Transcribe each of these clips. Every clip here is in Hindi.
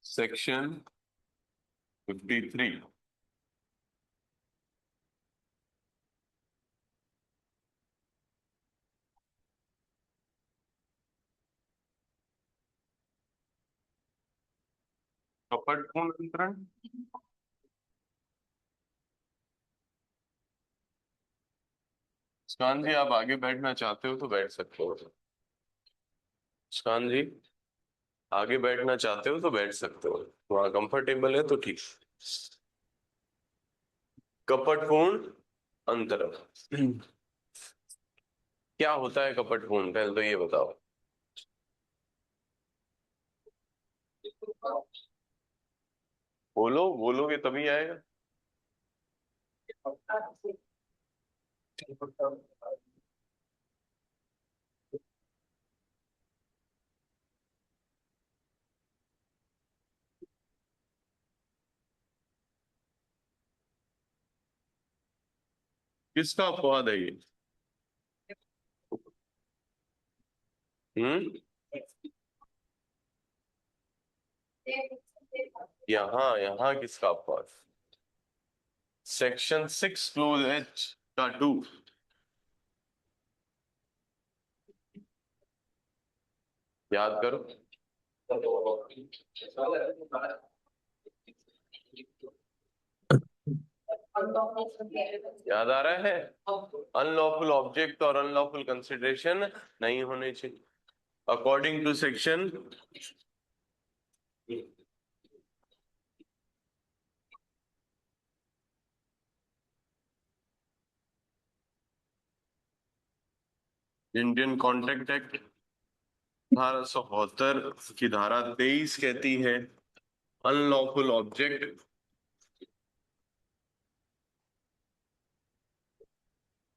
सेक्शन 53। कपटपूर्ण अंतरण। मुस्कान जी, आप आगे बैठना चाहते हो तो बैठ सकते हो। मुस्कान जी, आगे बैठना चाहते हो तो बैठ सकते हो, वहां कंफर्टेबल है तो ठीक। कपटपूर्ण अंतरण क्या होता है? कपटपूर्ण पहले तो ये बताओ। बोलो, बोलोगे तभी आएगा। किसका अपवाद है ये? हम्म। यहाँ यहाँ किसका अपवाद? सेक्शन 6 क्लोज एच का 2। याद करो। याद आ रहा है? अनलॉफुल ऑब्जेक्ट और अनलॉफुल कंसिडरेशन नहीं होने चाहिए according to section. Indian contract act 1872 की धारा 23 कहती है अनलॉफुल ऑब्जेक्ट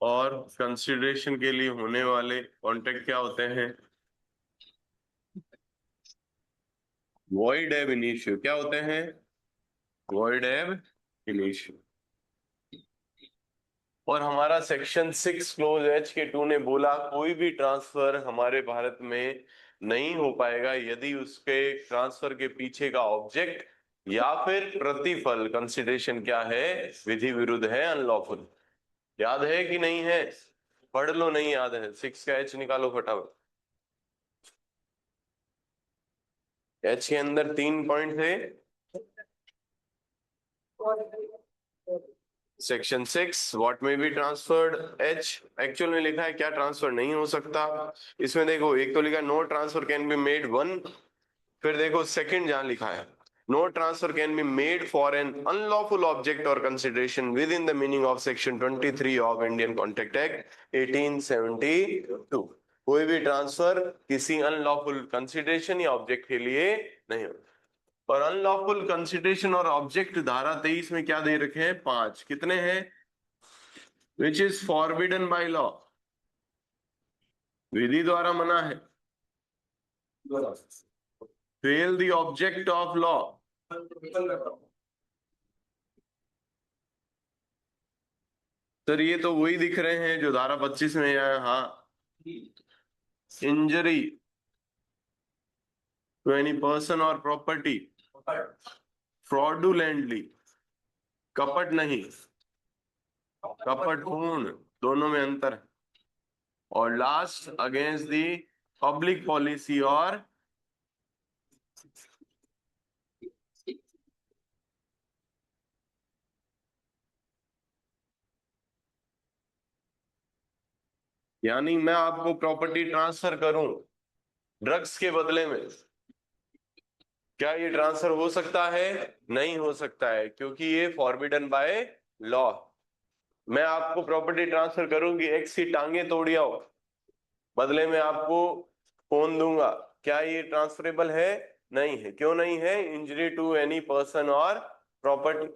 और कंसिडरेशन के लिए होने वाले कॉन्ट्रैक्ट क्या होते हैं? वॉइड एब इनिशियो। क्या होते हैं? वॉइड एब इनिशियो। और हमारा सेक्शन 6 क्लोज एच के 2 ने बोला कोई भी ट्रांसफर हमारे भारत में नहीं हो पाएगा यदि उसके ट्रांसफर के पीछे का ऑब्जेक्ट या फिर प्रतिफल कंसिडरेशन क्या है? विधि विरुद्ध है, अनलॉफुल। याद है कि नहीं है? पढ़ लो, नहीं याद है 6 का एच निकालो फटाफट। एच के अंदर 3 पॉइंट थे। सेक्शन 6 व्हाट में बी ट्रांसफर्ड। एच एक्चुअल में लिखा है क्या ट्रांसफर नहीं हो सकता। इसमें देखो, एक तो लिखा no transfer can be made one. फिर देखो सेकंड जहां लिखा है no transfer can be made for an unlawful object और consideration within the meaning of section 23 of Indian contract act 1872। कोई भी ट्रांसफर किसी अनलॉफुल कंसिडरेशन या ऑब्जेक्ट के लिए नहीं होता। और अनलॉफुल कंसिडरेशन और ऑब्जेक्ट धारा 23 में क्या दे रखे हैं? 5। कितने हैं? Which is forbidden by law, विधि द्वारा मना है। Fail the object of law. Sir ये तो वही दिख रहे हैं जो धारा 25 में है। हाँ, इंजरी टू एनी पर्सन और प्रॉपर्टी फ्रॉडुलेंटली। कपट नहीं, कपटपूर्ण, दोनों में अंतर है। और last against the public policy और यानी मैं आपको प्रॉपर्टी ट्रांसफर करूं ड्रग्स के बदले में, क्या ये ट्रांसफर हो सकता है? नहीं हो सकता है, क्योंकि ये फॉरबिडन बाय लॉ। मैं आपको प्रॉपर्टी ट्रांसफर करूंगी, एक्स की टांगे तोड़ आओ, बदले में आपको फोन दूंगा, क्या ये ट्रांसफरेबल है? नहीं है। क्यों नहीं है? इंजरी टू एनी पर्सन और प्रॉपर्टी।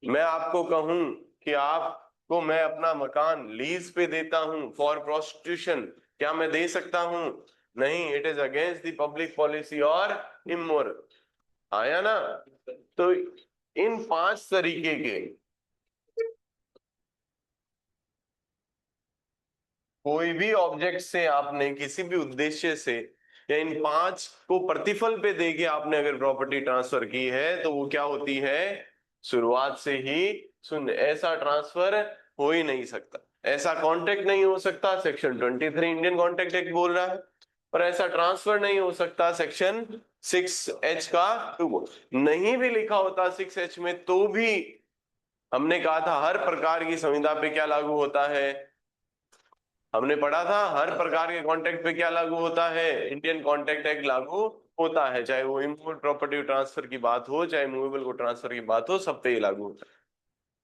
मैं आपको कहूं कि आपको मैं अपना मकान लीज पे देता हूं फॉर प्रोस्टिट्यूशन, क्या मैं दे सकता हूं? नहीं, it is against the public policy और इमोरल। आया ना? तो इन 5 तरीके के कोई भी ऑब्जेक्ट से आपने किसी भी उद्देश्य से या इन 5 को प्रतिफल पे देके आपने अगर प्रॉपर्टी ट्रांसफर की है तो वो क्या होती है, शुरुआत से ही शून्य। ऐसा ट्रांसफर हो ही नहीं सकता, ऐसा कॉन्ट्रैक्ट नहीं हो सकता, सेक्शन 23 इंडियन कॉन्ट्रैक्ट एक्ट बोल रहा है। पर ऐसा ट्रांसफर नहीं हो सकता सेक्शन 6H का 2 नहीं भी लिखा होता 6H में तो भी हमने कहा था हर प्रकार की संविदा पे क्या लागू होता है, हमने पढ़ा था हर प्रकार के कॉन्ट्रैक्ट पे क्या लागू होता है, इंडियन कॉन्ट्रैक्ट एक्ट लागू होता है। चाहे वो इमूवेबल प्रॉपर्टी ट्रांसफर की बात हो, चाहे मूवेबल को ट्रांसफर की बात हो, सब पे ये लागू होता है।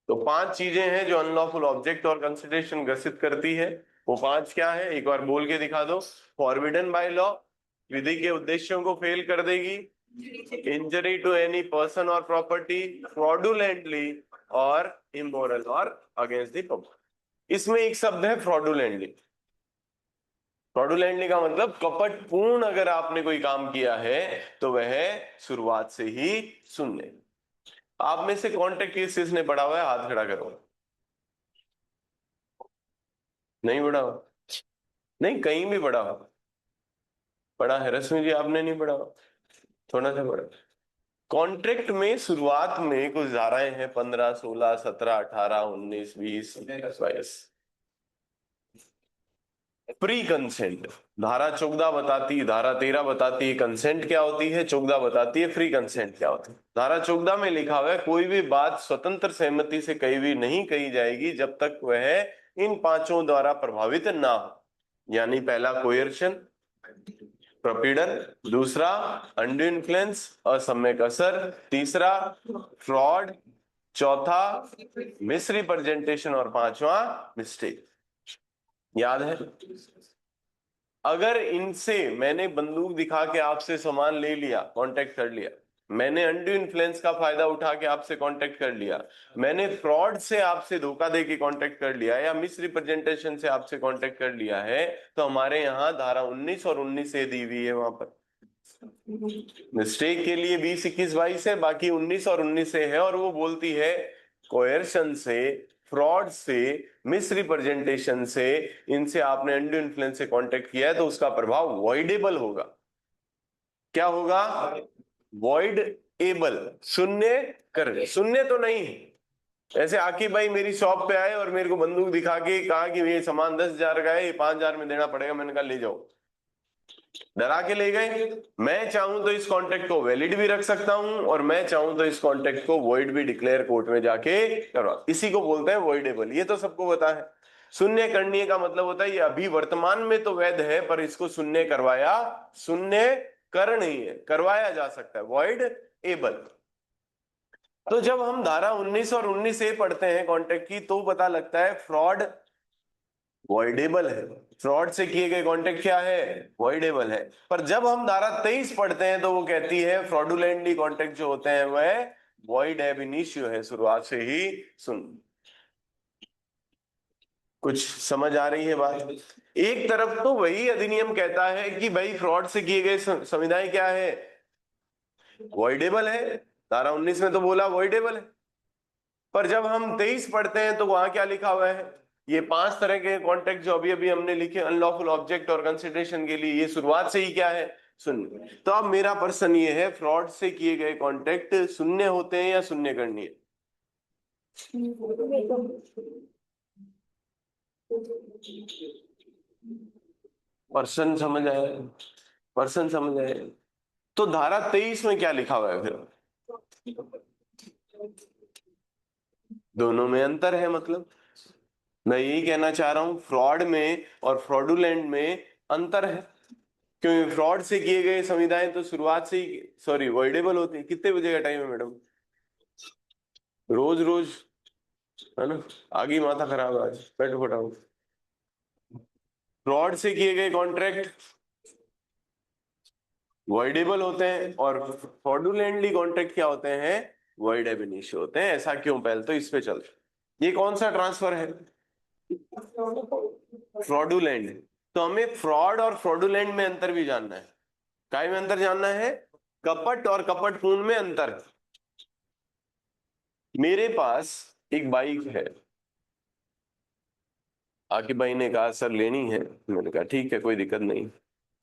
तो 5 चीजें हैं जो अनलॉफुल ऑब्जेक्ट और कंसिडरेशन ग्रसित करती है। वो 5 क्या है, एक बार बोल के दिखा दो। फॉरबिडन बाय लॉ, विधि के उद्देश्यों को फेल कर देगी। इंजरी टू एनी पर्सन और प्रॉपर्टी, फ्रॉडुलेंटली और इमोरल और अगेंस्ट द पब्लिक। इसमें एक शब्द है फ्रॉडुलेंटली। फ्रॉडुलेंटली का मतलब कपटपूर्ण अगर आपने कोई काम किया है तो वह शुरुआत से ही शून्य। आप में से कॉन्ट्रैक्ट किसने पढ़ा हुआ है, हाथ खड़ा करो। नहीं पढ़ा हुआ? नहीं, कहीं भी पढ़ा हुआ? पढ़ा है रश्मि जी, आपने नहीं पढ़ा हुआ? थोड़ा सा पढ़ा। कॉन्ट्रैक्ट में शुरुआत में कुछ धाराएं हैं, 15, 16, 17, 18, 19, 20, 22। प्री कंसेंट धारा 14 बताती, धारा 13 बताती है कंसेंट क्या होती है, 14 बताती है फ्री कंसेंट क्या होती है। धारा 14 में लिखा हुआ है कोई भी बात स्वतंत्र सहमति से कही भी नहीं कही जाएगी जब तक वह इन 5 द्वारा प्रभावित ना हो। यानी पहला कोयर्शन, प्रपीड़न, दूसरा अंडू इन्फ्लुएंस असम्यक असर, तीसरा फ्रॉड, चौथा मिसरिप्रेजेंटेशन और 5वां मिस्टेक। याद है? अगर इनसे मैंने बंदूक दिखा के आपसे सामान ले लिया, कांटेक्ट कर लिया, मैंने अनड्यू इन्फ्लुएंस का फायदा उठा के आपसे कांटेक्ट कर लिया, मैंने फ्रॉड से आपसे धोखा दे के कांटेक्ट कर लिया या मिस रिप्रेजेंटेशन से आपसे कांटेक्ट कर लिया है, तो हमारे यहाँ धारा 19 और 19 ए दी हुई है। वहां पर मिस्टेक के लिए 20, 21, 22 है, बाकी 19 और 19 से है। और वो बोलती है कोयर्शन से, फ्रॉड से, मिस रिप्रेजेंटेशन से, इनसे आपने अनड्यू इन्फ्लुएंस से कांटेक्ट किया है तो उसका प्रभाव वॉइडेबल होगा। क्या होगा? वॉइड एबल, शून्य कर, शून्य तो नहीं है। ऐसे आकिब भाई मेरी शॉप पे आए और मेरे को बंदूक दिखा के कहा कि ये सामान 10,000 का है, ये 5,000 में देना पड़ेगा, मैंने कहा ले जाओ, डरा के ले गए। मैं चाहूं तो इस कॉन्ट्रैक्ट को वैलिड भी रख सकता हूं और मैं चाहूं तो इस कॉन्ट्रैक्ट को वॉइड भी डिक्लेयर कोर्ट में जाके करवा, इसी को बोलते हैं वॉइडेबल। ये तो सबको पता है। शून्य करने का मतलब होता है ये अभी वर्तमान में तो वैध है पर इसको शून्य करवाया, शून्य कर नहीं है, करवाया जा सकता है, वॉइड एबल। तो जब हम धारा 19 और 19 ए पढ़ते हैं कॉन्ट्रैक्ट की तो पता लगता है फ्रॉड वॉइडेबल है, फ्रॉड से किए गए कॉन्ट्रैक्ट क्या है, वॉइडेबल है। पर जब हम धारा 23 पढ़ते हैं तो वो कहती है फ्रॉडुलेंटली कॉन्ट्रैक्ट जो होते हैं वह वॉइड एब इनिशियो है, शुरुआत से ही सुन। कुछ समझ आ रही है बात? एक तरफ तो वही अधिनियम कहता है कि भाई फ्रॉड से किए गए संविधाएं क्या है, वॉइडेबल है। धारा 19 में तो बोला वॉइडेबल है। पर जब हम 23 पढ़ते हैं तो वहां क्या लिखा हुआ है, ये 5 तरह के कॉन्ट्रैक्ट जो अभी अभी हमने लिखे अनलॉफुल ऑब्जेक्ट और कंसिडरेशन के लिए, ये शुरुआत से ही क्या है, शून्य। तो अब मेरा प्रश्न ये है, फ्रॉड से किए गए कॉन्ट्रैक्ट शून्य होते हैं या शून्य करनी है? पर्सन समझ आया? पर्सन समझ आया? तो धारा 23 में क्या लिखा हुआ है फिर? दोनों में अंतर है। मतलब मैं यही कहना चाह रहा हूं, फ्रॉड में और फ्रॉडुलेंट में अंतर है। क्योंकि फ्रॉड से किए गए संविधाएं तो शुरुआत से ही सॉरी वॉइडेबल होते हैं। कितने बजे का टाइम है मैडम? रोज रोज है ना, आगे माथा खराब है आज, बैठो फटाफट। फ्रॉड से किए गए कॉन्ट्रैक्ट वॉइडेबल होते हैं और फ्रॉडुलेंटली कॉन्ट्रैक्ट क्या होते हैं, वॉइड एब इनिशियो होते हैं। ऐसा क्यों? पहले तो इस पे चलते। ये कौन सा ट्रांसफर है? फ्रॉडुलेंट। तो हमें फ्रॉड और फ्रॉडुलेंट में अंतर भी जानना है। काय में अंतर जानना है? कपट और कपटपूर्ण में अंतर। मेरे पास एक बाइक है, आकिब भाई ने कहा सर लेनी है। मैंने कहा ठीक है, कोई दिक्कत नहीं।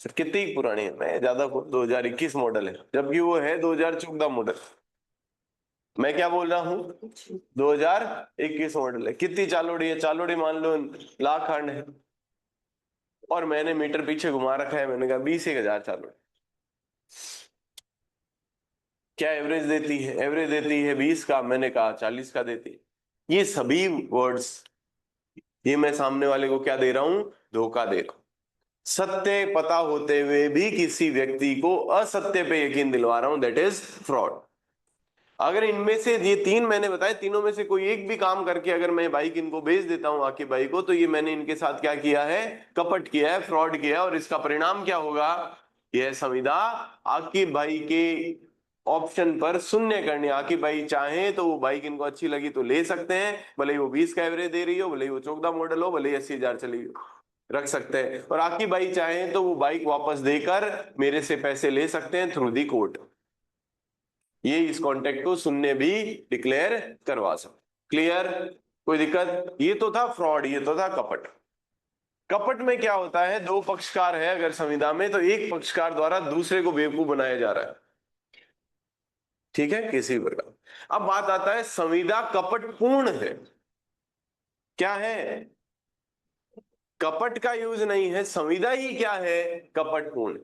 सर कितनी पुरानी है? मैं ज्यादा 2021 मॉडल है, जबकि वो है 2014 मॉडल। मैं क्या बोल रहा हूँ, 2021 मॉडल है। कितनी चालोड़ी है? चालोड़ी मान लो लाख खंड है, और मैंने मीटर पीछे घुमा रखा है। मैंने कहा 20,000 चालोड़ी। क्या एवरेज देती है? एवरेज देती है 20 का, मैंने कहा 40 का देती है। ये सभी वर्ड्स, ये मैं सामने वाले को क्या दे रहा हूं? धोखा दे रहा हूं। सत्य पता होते हुए भी किसी व्यक्ति को असत्य पे यकीन दिलवा रहा हूं, दैट इज फ्रॉड। अगर इनमें से ये तीन मैंने बताए, तीनों में से कोई एक भी काम करके अगर मैं बाइक इनको बेच देता हूं आके बाइक को, तो ये मैंने इनके साथ क्या किया है? कपट किया है, फ्रॉड किया है। और इसका परिणाम क्या होगा? यह संविदा आकिब भाई के ऑप्शन पर शून्य करनी। आकिब भाई चाहे तो वो बाइक इनको अच्छी लगी तो ले सकते हैं, भले ही वो 20 का एवरेज दे रही हो, भले ही वो 14 मॉडल हो, भले ही 80,000 चली हो, रख सकते हैं। और आकिब भाई चाहे तो वो बाइक वापस देकर मेरे से पैसे ले सकते हैं थ्रू दी कोर्ट। ये इस कॉन्ट्रैक्ट को शून्य भी डिक्लेयर करवा सकते। क्लियर? कोई दिक्कत? ये तो था फ्रॉड, ये तो था कपट। कपट में क्या होता है? दो पक्षकार है अगर संविदा में, तो एक पक्षकार द्वारा दूसरे को बेवकूफ बनाया जा रहा है, ठीक है, किसी भी प्रकार। अब बात आता है संविदा कपट पूर्ण है। क्या है? कपट का यूज नहीं है, संविदा ही क्या है? कपट पूर्ण।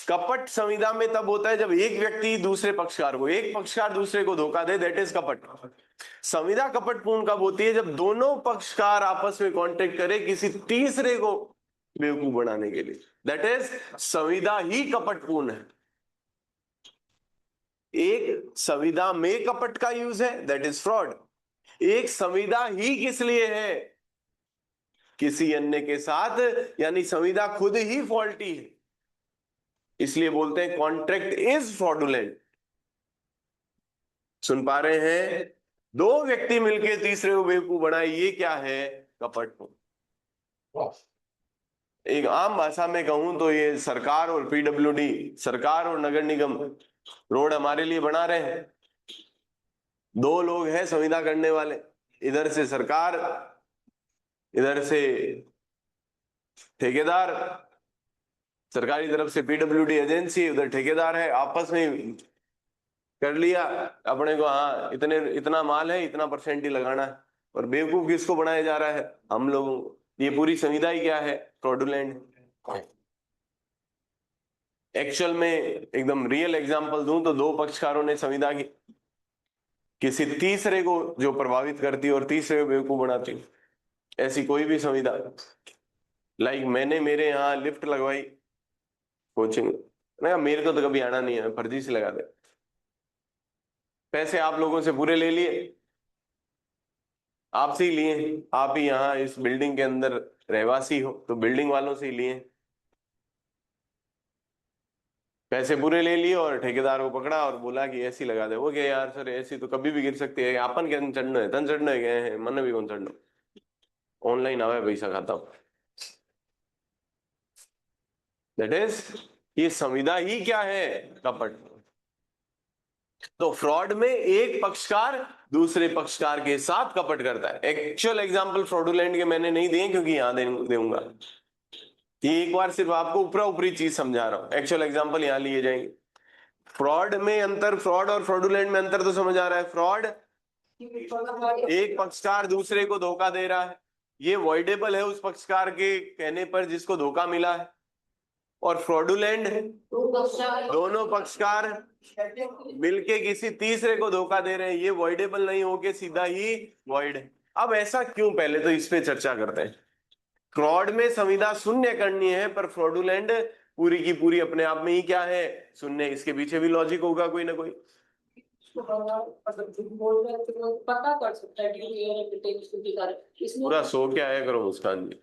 कपट संविदा में तब होता है जब एक व्यक्ति दूसरे पक्षकार को, एक पक्षकार दूसरे को धोखा दे, दैट इज कपट। संविदा कपटपूर्ण कब होती है? जब दोनों पक्षकार आपस में कॉन्टेक्ट करे किसी तीसरे को बेवकूफ बनाने के लिए, दैट इज संविदा ही कपटपूर्ण है। एक संविदा में कपट का यूज है, दैट इज फ्रॉड। एक संविदा ही किस लिए है? किसी अन्य के साथ, यानी संविदा खुद ही फॉल्टी है, इसलिए बोलते हैं कॉन्ट्रैक्ट इज फ्रॉडुलेंट। सुन पा रहे हैं? दो व्यक्ति मिलकर तीसरे को बेवकूफ बनाए, ये क्या है? कपट। एक आम भाषा में कहूं तो ये सरकार और पीडब्ल्यूडी, सरकार और नगर निगम रोड हमारे लिए बना रहे हैं। दो लोग हैं संविदा करने वाले, इधर से सरकार, इधर से ठेकेदार। सरकारी तरफ से पीडब्ल्यूडी एजेंसी, उधर ठेकेदार है, आपस में कर लिया अपने को, हाँ इतने इतना माल है, इतना परसेंट ही लगाना है। और बेवकूफ किसको बनाया जा रहा है? हम लोगों को। ये पूरी संविदा ही क्या है? फ्रॉडुलेंट। एक्चुअल में एकदम रियल एग्जांपल दूं तो दो पक्षकारों ने संविदा की किसी तीसरे को जो प्रभावित करती और तीसरे को बेवकूफ बनाती, ऐसी कोई भी संविदा। लाइक मैंने मेरे यहाँ लिफ्ट लगवाई कोचिंग, ना मेरे को तो कभी आना नहीं है, फर्जी से लगा दे। पैसे आप लोगों से पूरे ले लिए, आपसे ही लिए, आप ही यहाँ इस बिल्डिंग के अंदर रहवासी हो तो बिल्डिंग वालों से ही लिए। पैसे पूरे ले लिए और ठेकेदार को पकड़ा और बोला कि ऐसी लगा दे। वो क्या यार सर, ऐसी तो कभी भी गिर सकती है, अपन के चढ़ना है, तन चढ़ने गए हैं, मन भी कौन चढ़ना, ऑनलाइन आवे पैसा खाता हूं। दैट इज, ये संविदा ही क्या है? कपट। तो फ्रॉड में एक पक्षकार दूसरे पक्षकार के साथ कपट करता है। एक्चुअल एग्जांपल फ्रॉडुलेंट के मैंने नहीं दिए क्योंकि यहां दूंगा, ये एक बार सिर्फ आपको ऊपरा ऊपरी चीज समझा रहा हूं, एक्चुअल एग्जांपल यहां लिए जाएंगे। फ्रॉड में अंतर, फ्रॉड और फ्रॉडुलेंट में अंतर तो समझ आ रहा है। फ्रॉड, एक पक्षकार दूसरे को धोखा दे रहा है, ये वॉइडेबल है उस पक्षकार के कहने पर जिसको धोखा मिला है। और फ्रॉडुलेंट, दोनों पक्षकार मिलके किसी तीसरे को धोखा दे रहे हैं, ये वॉइडेबल नहीं होके सीधा ही वॉइड है। अब ऐसा क्यों, पहले तो इस पे चर्चा करते हैं। फ्रॉड में संविदा शून्य करनी है, पर फ्रॉडुलेंट पूरी की पूरी अपने आप में ही क्या है? शून्य। इसके पीछे भी लॉजिक होगा कोई ना कोई। पता कर सकता है पूरा सो के आया करो मुस्कान जी।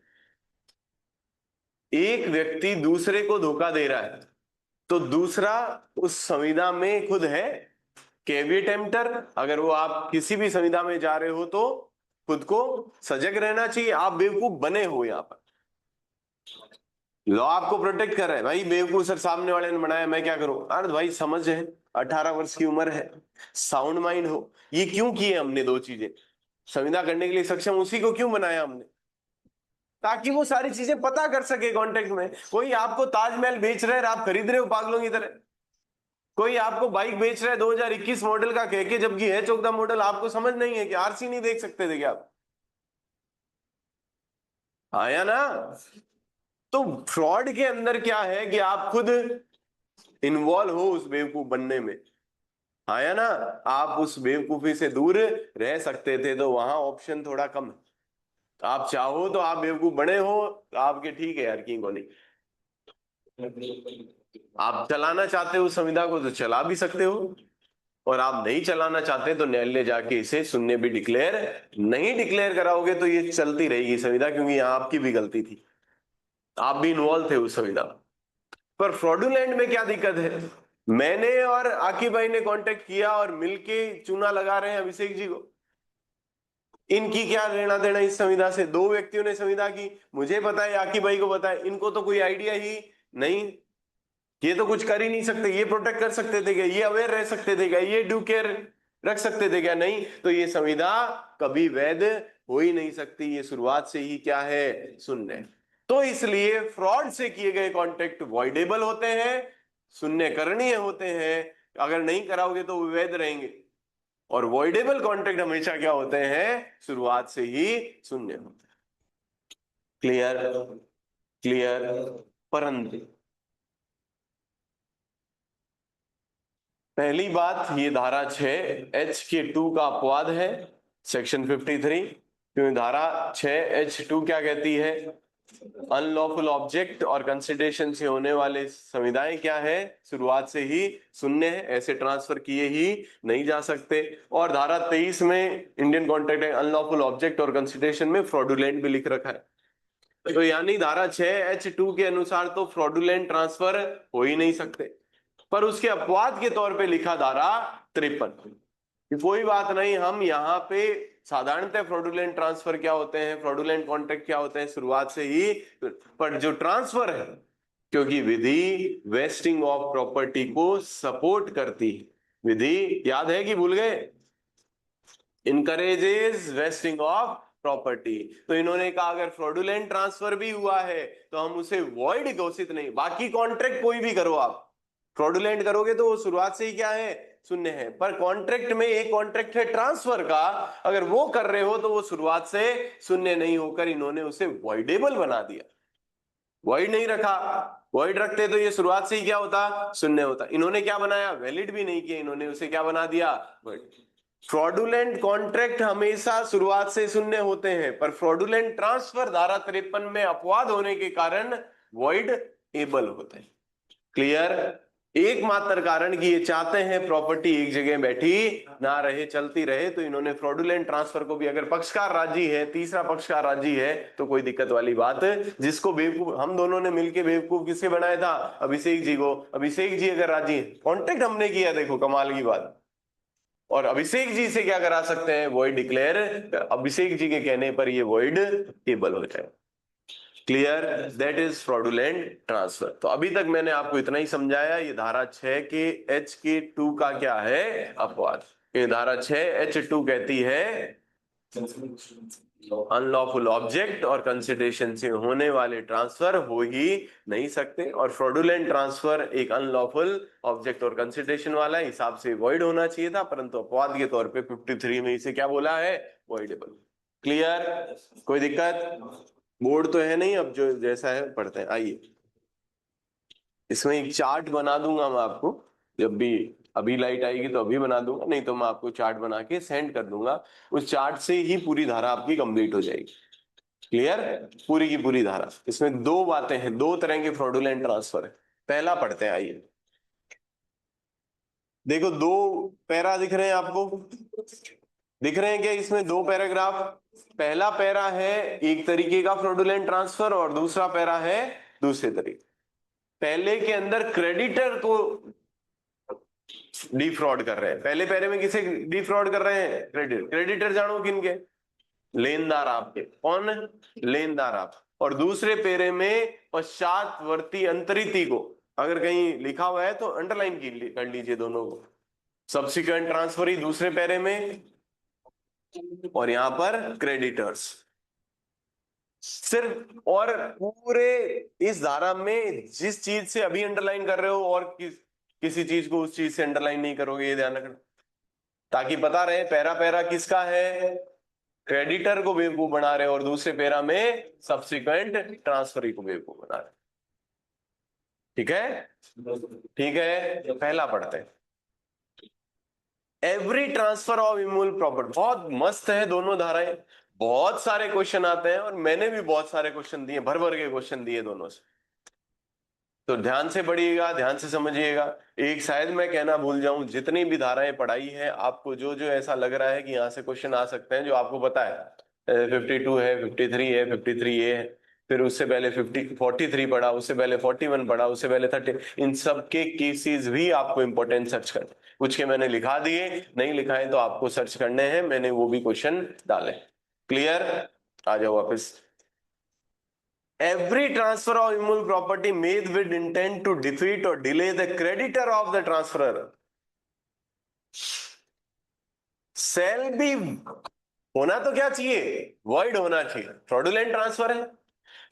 एक व्यक्ति दूसरे को धोखा दे रहा है तो दूसरा उस संविदा में खुद है कैविएट एम्प्टर। अगर वो आप किसी भी संविदा में जा रहे हो तो खुद को सजग रहना चाहिए, आप बेवकूफ बने हो। यहाँ पर लॉ आपको प्रोटेक्ट कर रहा है। भाई बेवकूफ सर सामने वाले ने बनाया, मैं क्या करूं? अरे भाई समझ है, 18 वर्ष की उम्र है, साउंड माइंड हो। ये क्यों किए हमने दो चीजें? संविदा करने के लिए सक्षम उसी को क्यों बनाया हमने? ताकि वो सारी चीजें पता कर सके कॉन्टेक्ट में। कोई आपको ताजमहल बेच रहा है और आप खरीद रहे हो पागलों की तरह। कोई आपको बाइक बेच रहा है 2021 मॉडल का कह के, जबकि है 14 मॉडल। आपको समझ नहीं है कि आरसी नहीं देख सकते थे क्या आप? आया ना? तो फ्रॉड के अंदर क्या है कि आप खुद इन्वॉल्व हो उस बेवकूफ बनने में। आया ना? आप उस बेवकूफी से दूर रह सकते थे, तो वहां ऑप्शन थोड़ा कम है। आप चाहो तो आप बेवकूफ बने हो तो आपके ठीक है यार, की को नहीं। आप चलाना चाहते हो संविदा को तो चला भी सकते हो, और आप नहीं चलाना चाहते तो न्यायालय जाके इसे शून्य भी डिक्लेयर नहीं डिक्लेयर कराओगे तो ये चलती रहेगी संविदा, क्योंकि यहाँ आपकी भी गलती थी, आप भी इन्वॉल्व थे उस संविदा में। पर फ्रॉडुलेंट में क्या दिक्कत है? मैंने और आकी भाई ने कांटेक्ट किया और मिलके चूना लगा रहे हैं अभिषेक जी को। इनकी क्या लेना देना इस संविदा से? दो व्यक्तियों ने संविदा की, मुझे पता है, आकी भाई को पता है, इनको तो कोई आइडिया ही नहीं। ये तो कुछ कर ही नहीं सकते। ये प्रोटेक्ट कर सकते थे क्या? ये अवेयर रह सकते थे क्या? ये ड्यू केयर रख सकते थे क्या? नहीं। तो ये संविदा कभी वैध हो ही नहीं सकती। ये शुरुआत से ही क्या है? शून्य। तो इसलिए फ्रॉड से किए गए कॉन्ट्रैक्ट वॉइडेबल होते हैं, शून्य करणीय होते हैं। अगर नहीं कराओगे तो वो वैध रहेंगे। और वॉइडेबल कॉन्ट्रैक्ट हमेशा क्या होते हैं? शुरुआत से ही शून्य होते हैं। क्लियर? क्लियर? परंतु पहली बात, ये धारा 6H के 2 का अपवाद है, सेक्शन 53। क्योंकि धारा 6H2 क्या कहती है? अनलॉफुल ऑब्जेक्ट और कंसिडरेशन से होने वाले संविदाएं क्या है? शुरुआत से ही शून्य है, ऐसे ट्रांसफर किए ही नहीं जा सकते। और धारा 23 में Indian contract act unlawful object और कंसिडरेशन में फ्रॉडुलेंट भी लिख रखा है। तो यानी धारा 6H2 के अनुसार तो फ्रॉडुलेंट ट्रांसफर हो ही नहीं सकते। पर उसके अपवाद के तौर पे लिखा धारा 53। कोई बात नहीं, हम यहाँ पे साधारणतः फ्रॉडुलेंट ट्रांसफर क्या होते हैं, फ्रॉडुलेंट कॉन्ट्रैक्ट क्या होते हैं, शुरुआत से ही। पर जो ट्रांसफर है, क्योंकि विधि वेस्टिंग ऑफ प्रॉपर्टी को सपोर्ट करती है। विधि याद है कि भूल गए? Encourages wasting of property. तो इन्होंने कहा अगर फ्रॉडुलेंट ट्रांसफर भी हुआ है तो हम उसे वॉइड घोषित नहीं। बाकी कॉन्ट्रैक्ट कोई भी करो, आप फ्रॉडुलेंट करोगे तो वो शुरुआत से ही क्या है? शून्य है। पर कॉन्ट्रैक्ट में एक कॉन्ट्रैक्ट है ट्रांसफर का, अगर वो कर रहे हो तो वो शुरुआत से शून्य नहीं होकर इन्होंने उसे वॉइडेबल बना दिया। वॉइड नहीं रखा। वॉइड रखते तो ये शुरुआत से ही क्या होता? शून्य होता। इन्होंने क्या बनाया? वैलिड भी नहीं किया, इन्होंने उसे क्या बना दिया? फ्रॉडुलेंट कॉन्ट्रैक्ट हमेशा शुरुआत से शून्य होते हैं, पर फ्रॉडुलेंट ट्रांसफर धारा 53 में अपवाद होने के कारण वॉइड एबल होते हैं। क्लियर? एकमात्र कारण कि ये चाहते हैं प्रॉपर्टी एक जगह बैठी ना रहे, चलती रहे। तो इन्होंने फ्रॉडुलेंट ट्रांसफर को भी, अगर पक्षकार राजी है, तीसरा पक्षकार राजी है, तो कोई दिक्कत वाली बात। जिसको बेवकूफ हम दोनों ने मिलकर बेवकूफ किससे बनाया था? अभिषेक जी को। अभिषेक जी अगर राजी है, कॉन्टेक्ट हमने किया, देखो कमाल की बात। और अभिषेक जी से क्या करा सकते हैं? Void declare. अभिषेक जी के कहने पर ये वॉइड एबल हो जाए। Clear? That is fraudulent transfer. तो अभी तक मैंने आपको इतना ही समझाया। ये धारा 6H के 2 का क्या है? अपवाद। ये धारा 6H2 कहती है अनलॉफुल ऑब्जेक्ट और कंसिडरेशन से होने वाले ट्रांसफर हो ही नहीं सकते। और फ्रॉडुलेंट ट्रांसफर एक अनलॉफुल ऑब्जेक्ट और कंसिडरेशन वाला हिसाब से वॉइड होना चाहिए था, परंतु अपवाद के तौर पे 53 में इसे क्या बोला है? वॉइडेबल। क्लियर? कोई दिक्कत? बोर्ड तो है नहीं, अब जो जैसा है पढ़ते हैं। आइए, इसमें एक चार्ट बना दूंगा मैं आपको, जब भी अभी लाइट आएगी तो अभी बना दूंगा, नहीं तो मैं आपको चार्ट बना के सेंड कर दूंगा। उस चार्ट से ही पूरी धारा आपकी कंप्लीट हो जाएगी। क्लियर? पूरी की पूरी धारा। इसमें दो बातें हैं, दो तरह के फ्रॉडुलेंट ट्रांसफर है। पहला पढ़ते हैं, आइए। देखो, दो पैरा दिख रहे हैं आपको? दिख रहे हैं क्या इसमें? दो पैराग्राफ। पहला पैरा है एक तरीके का फ्रॉडुलेंट ट्रांसफर और दूसरा पैरा है दूसरे तरीके। पहले के अंदर क्रेडिटर को डिफ्रॉड कर रहे हैं। पहले पैरे में किसे डिफ्रॉड कर रहे हैं? क्रेडिटर। क्रेडिटर जानो किनके? लेनदार आपके। कौन? लेनदार आप। और दूसरे पैरे में पश्चातवर्ती अंतरिति को, अगर कहीं लिखा हुआ है तो अंडरलाइन कर लीजिए दोनों को। सब्सिक्वेंट ट्रांसफर ही दूसरे पैरे में, और यहां पर क्रेडिटर्स। सिर्फ, और पूरे इस धारा में जिस चीज से अभी अंडरलाइन कर रहे हो और किसी चीज को उस चीज से अंडरलाइन नहीं करोगे, ये ध्यान रखना, ताकि पता रहे पैरा पैरा किसका है, क्रेडिटर को बेवकूफ बना रहे हो, और दूसरे पैरा में सब्सिक्वेंट ट्रांसफरी को बेवकूफ बना रहे हो। ठीक है, ठीक है, तो पहला पढ़ते हैं। Every transfer of immovable property, बहुत मस्त है दोनों धाराएं, बहुत सारे क्वेश्चन आते हैं, और मैंने भी बहुत सारे क्वेश्चन दिए, भर भर के क्वेश्चन दिए दोनों से। तो ध्यान से पढ़िएगा, ध्यान से समझिएगा। एक शायद मैं कहना भूल जाऊं, जितनी भी धाराएं पढ़ाई है आपको, जो जो ऐसा लग रहा है कि यहाँ से क्वेश्चन आ सकते हैं, जो आपको पता है 52 है, 53 है, 53A है, फिर उससे पहले 43 पढ़ा, उससे पहले 41 पढ़ा, उससे पहले 30, इन सब के केसेस भी आपको इंपॉर्टेंट सर्च करने, कुछ के मैंने लिखा दिए, नहीं लिखा है तो आपको सर्च करने हैं, मैंने वो भी क्वेश्चन डाले। क्लियर, आ जाओ वापस। Every transfer of immovable property made with intent to defeat or delay the creditor of the transferor shall be, होना तो क्या चाहिए, void होना चाहिए। फ्रॉडुलेंट ट्रांसफर है,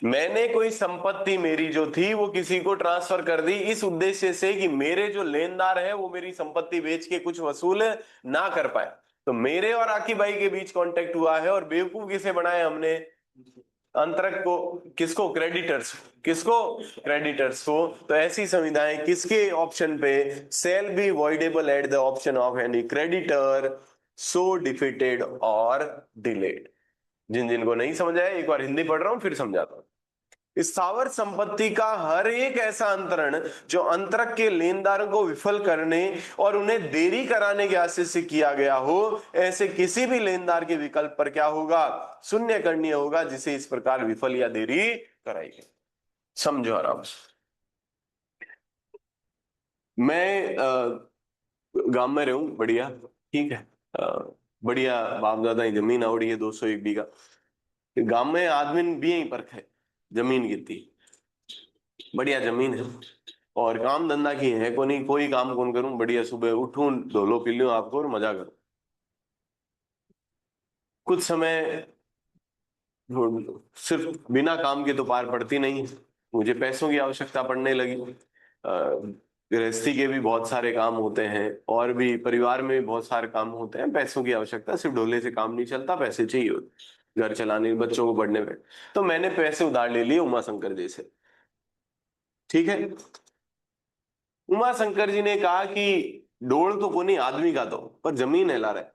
मैंने कोई संपत्ति मेरी जो थी वो किसी को ट्रांसफर कर दी इस उद्देश्य से कि मेरे जो लेनदार है वो मेरी संपत्ति बेच के कुछ वसूल ना कर पाए, तो मेरे और आकी भाई के बीच कांटेक्ट हुआ है, और बेवकूफ किसे बनाया हमने, अंतरक को, किसको, क्रेडिटर्स, किसको, क्रेडिटर्स को। तो ऐसी संविधाएं किसके ऑप्शन पे, shall be voidable at the option of any creditor so defeated और डिलेड। जिन जिन को नहीं समझ आया, एक बार हिंदी पढ़ रहा हूं फिर समझाता हूं। स्थावर संपत्ति का हर एक ऐसा अंतरण जो अंतरक के लेनदारों को विफल करने और उन्हें देरी कराने के आशय से किया गया हो, ऐसे किसी भी लेनदार के विकल्प पर क्या होगा, शून्य करनीय होगा, जिसे इस प्रकार विफल या देरी कराई गई। समझो आराम से। मैं गांव में रहूं, बढ़िया, ठीक है, बढ़िया बाप दादा की जमीन आवड़ी है 201 बीघा, गांव में आदमी भी यहीं पर है, जमीन कितनी बढ़िया जमीन है, और काम धंधा की है को नहीं, कोई काम कौन करूं, बढ़िया सुबह उठूं, धोलो पी लूं आपको और मजा करूं। कुछ समय सिर्फ बिना काम के तो पार पड़ती नहीं, मुझे पैसों की आवश्यकता पड़ने लगी। गृहस्थी के भी बहुत सारे काम होते हैं, और भी परिवार में भी बहुत सारे काम होते हैं, पैसों की आवश्यकता, सिर्फ ढोले से काम नहीं चलता, पैसे चाहिए होते घर चलाने, बच्चों को पढ़ने में। तो मैंने पैसे उधार ले लिए उमा शंकर जी से, ठीक है। उमा शंकर जी ने कहा कि डोल तो कोनी आदमी का तो, पर जमीन है ला रहा है,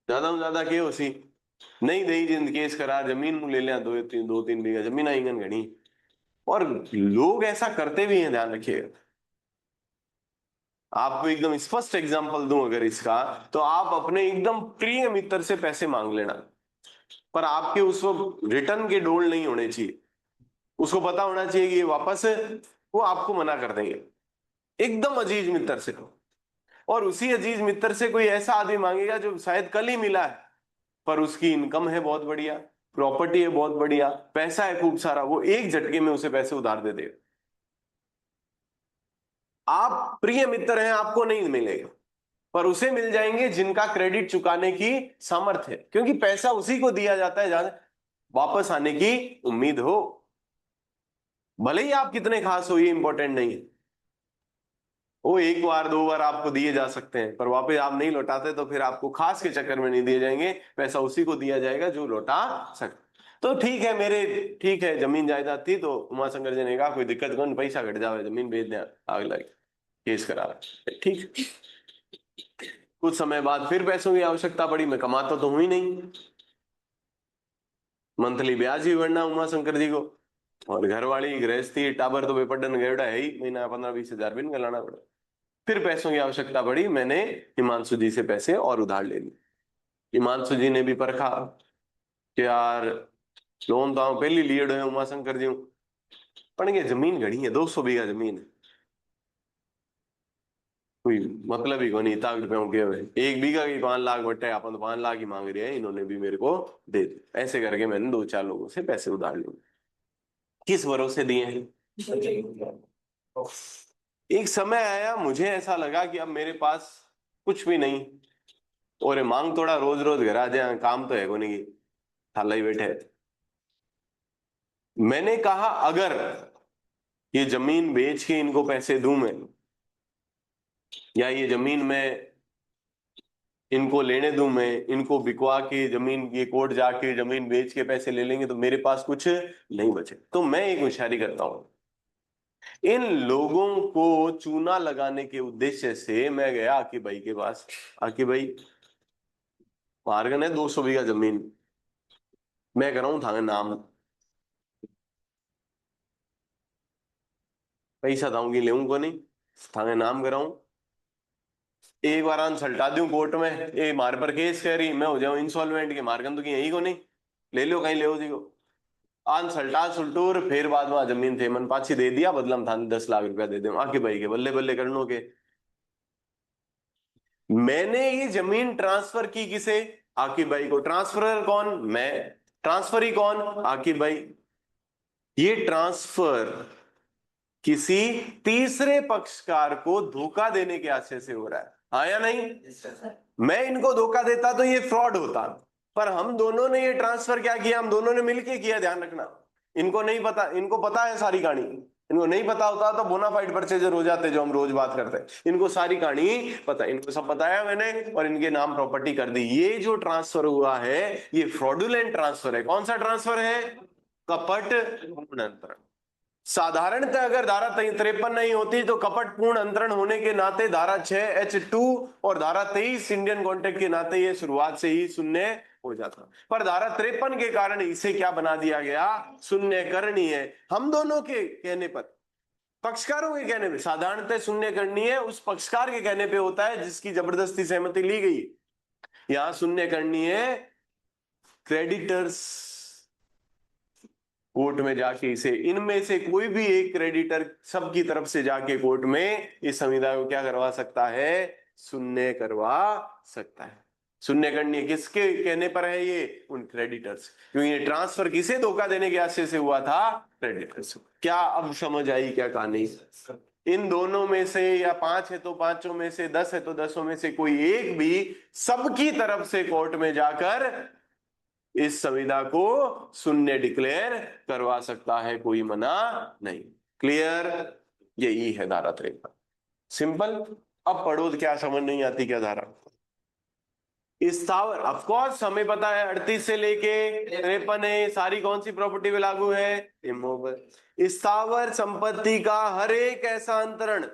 ज्यादा से ज्यादा के उसी नहीं दई जिंद केस करा, जमीन मुंह ले लिया, 2-3 बीघा जमीन आईगन घनी। और लोग ऐसा करते भी हैं, ध्यान रखिएगा। आपको एकदम स्पष्ट एग्जांपल दूं अगर इसका, तो आप अपने एकदम प्रिय मित्र से पैसे मांग लेना, पर आपके उस वक्त रिटर्न के डोल नहीं होने चाहिए, उसको पता होना चाहिए कि ये वापस वो आपको मना कर देंगे, एकदम अजीज मित्र से। और उसी अजीज मित्र से कोई ऐसा आदमी मांगेगा जो शायद कल ही मिला है, पर उसकी इनकम है बहुत बढ़िया, प्रॉपर्टी है बहुत बढ़िया, पैसा है खूब सारा, वो एक झटके में उसे पैसे उधार दे देगा। आप प्रिय मित्र हैं, आपको नहीं मिलेगा, पर उसे मिल जाएंगे जिनका क्रेडिट चुकाने की सामर्थ्य है, क्योंकि पैसा उसी को दिया जाता है जहां वापस आने की उम्मीद हो। भले ही आप कितने खास हो, ये इंपॉर्टेंट नहीं है, वो एक बार दो बार आपको दिए जा सकते हैं, पर वापस आप नहीं लौटाते तो फिर आपको खास के चक्कर में नहीं दिए जाएंगे, पैसा उसी को दिया जाएगा जो लौटा सकता। तो ठीक है, मेरे ठीक है जमीन जायदाद थी, तो उमा शंकर जी ने कहा कोई दिक्कत कौन, पैसा घट जावे जमीन बेच दें, आग लगे, केस करा रहा, ठीक। कुछ समय बाद फिर पैसों की आवश्यकता पड़ी, मैं कमाता तो हूं ही नहीं, मंथली ब्याज भी भरना उमा शंकर जी को, और घर वाली गृहस्थी टाबर तो बेपड्डन गेवड़ा है ही, महीना 15-20 हजार भी नहीं लाना पड़ा। फिर पैसों की आवश्यकता पड़ी, मैंने हिमांशु जी से पैसे और उधार ले लिए। हिमांशु जी ने भी परखा कि यार लोन तो हम पहली लिए है उमा शंकर जी, पण ये जमीन घड़ी है, 200 बीघा जमीन है, कोई मतलब ही कोनी, इतना रुपयों के हुए 1 बीघा की 5 लाख बटे, अपन तो 5 लाख ही मांग रहे हैं, इन्होंने भी मेरे को दे दिया। ऐसे करके मैंने 2-4 लोगों से पैसे उधार लिए। किस भरोसे दिए हैं? एक समय आया मुझे ऐसा लगा कि अब मेरे पास कुछ भी नहीं, और ये मांग थोड़ा रोज रोज घर आ जाए, काम तो है को नहीं, थाला ही बैठे है। मैंने कहा अगर ये जमीन बेच के इनको पैसे दूं मैं, या ये जमीन मैं इनको लेने दूं मैं, इनको बिकवा के जमीन, ये कोर्ट जाके जमीन बेच के पैसे ले लेंगे तो मेरे पास कुछ नहीं बचे। तो मैं एक होशियारी करता हूं, इन लोगों को चूना लगाने के उद्देश्य से मैं गया आकी भाई के पास। आकी भाई, मार्गन है 200 बीघा जमीन, मैं कर रहा हूं थाने नाम, पैसा दूंगी ले को नहीं, थाने नाम कराऊं, एक बार सलटा दूं कोर्ट में, ए मार पर केस करी, मैं हो जाऊं इंसॉल्वेंट के, मार्गन तो की यही को नहीं, ले लो कहीं ले जी को आन सल्टा सुल्टूर, फिर बाद में जमीन थे मन पाछी दे दिया, बदला में थाने 10 लाख रुपया दे दे आके भाई के बल्ले बल्ले करनो के। मैंने ये जमीन ट्रांसफर की किसे? आकिब भाई को। ट्रांसफरर कौन? मैं। ट्रांसफरी कौन? आकिब भाई। ये ट्रांसफर किसी तीसरे पक्षकार को धोखा देने के आशय से हो रहा है, हाँ या नहीं? मैं इनको धोखा देता तो ये फ्रॉड होता, पर हम दोनों ने ये ट्रांसफर क्या किया? हम दोनों ने मिलके किया, ध्यान रखना। इनको नहीं पता, इनको पता है सारी कहानी, इनको नहीं पता होता तो बोनाफाइड परचेजर हो जाते, जो हम रोज बात करते हैं। इनको सारी कहानी पता, इनको सब बताया मैंने और इनके नाम प्रॉपर्टी कर दी। ये जो ट्रांसफर हुआ है ये फ्रॉडुलेंट ट्रांसफर है। कौन सा ट्रांसफर है? कपट पूर्ण अंतरण। साधारणतः अगर धारा 53 नहीं होती तो कपट पूर्ण अंतरण होने के नाते धारा 6H2 और धारा 23 इंडियन कॉन्ट्रैक्ट के नाते ये शुरुआत से ही शून्य हो जाता, पर धारा 53 के कारण इसे क्या बना दिया गया? शून्य करनी है। हम दोनों के कहने पर, पक्षकारों के कहने पे साधारणतः शून्य करनी है, उस पक्षकार के कहने पे होता है जिसकी जबरदस्ती सहमति ली गई। यहां शून्य करनी है क्रेडिटर्स कोर्ट में जाके, इसे इनमें से कोई भी एक क्रेडिटर सबकी तरफ से जाके कोर्ट में इस संविदा को क्या करवा सकता है? शून्य करवा सकता है। शून्य करनी है किसके कहने पर है? ये उन क्रेडिटर्स, क्योंकि ये ट्रांसफर किसे धोखा देने के आशय से हुआ था? क्रेडिटर्स। क्या अब समझ आई क्या कहानी? इन दोनों में से, या 5 है तो 5 में से, 10 है तो 10 में से कोई एक भी सबकी तरफ से कोर्ट में जाकर इस संविदा को शून्य डिक्लेयर करवा सकता है, कोई मना नहीं। क्लियर? यही है धारा 53। सिंपल। अब पढ़ो तो क्या समझ नहीं आती क्या धारा? स्थावर, ऑफ कोर्स हमें पता है 38 से लेके 53 है, सारी कौन सी प्रॉपर्टी पे लागू है? इमोबल। स्थावर संपत्ति का हर एक ऐसा अंतरण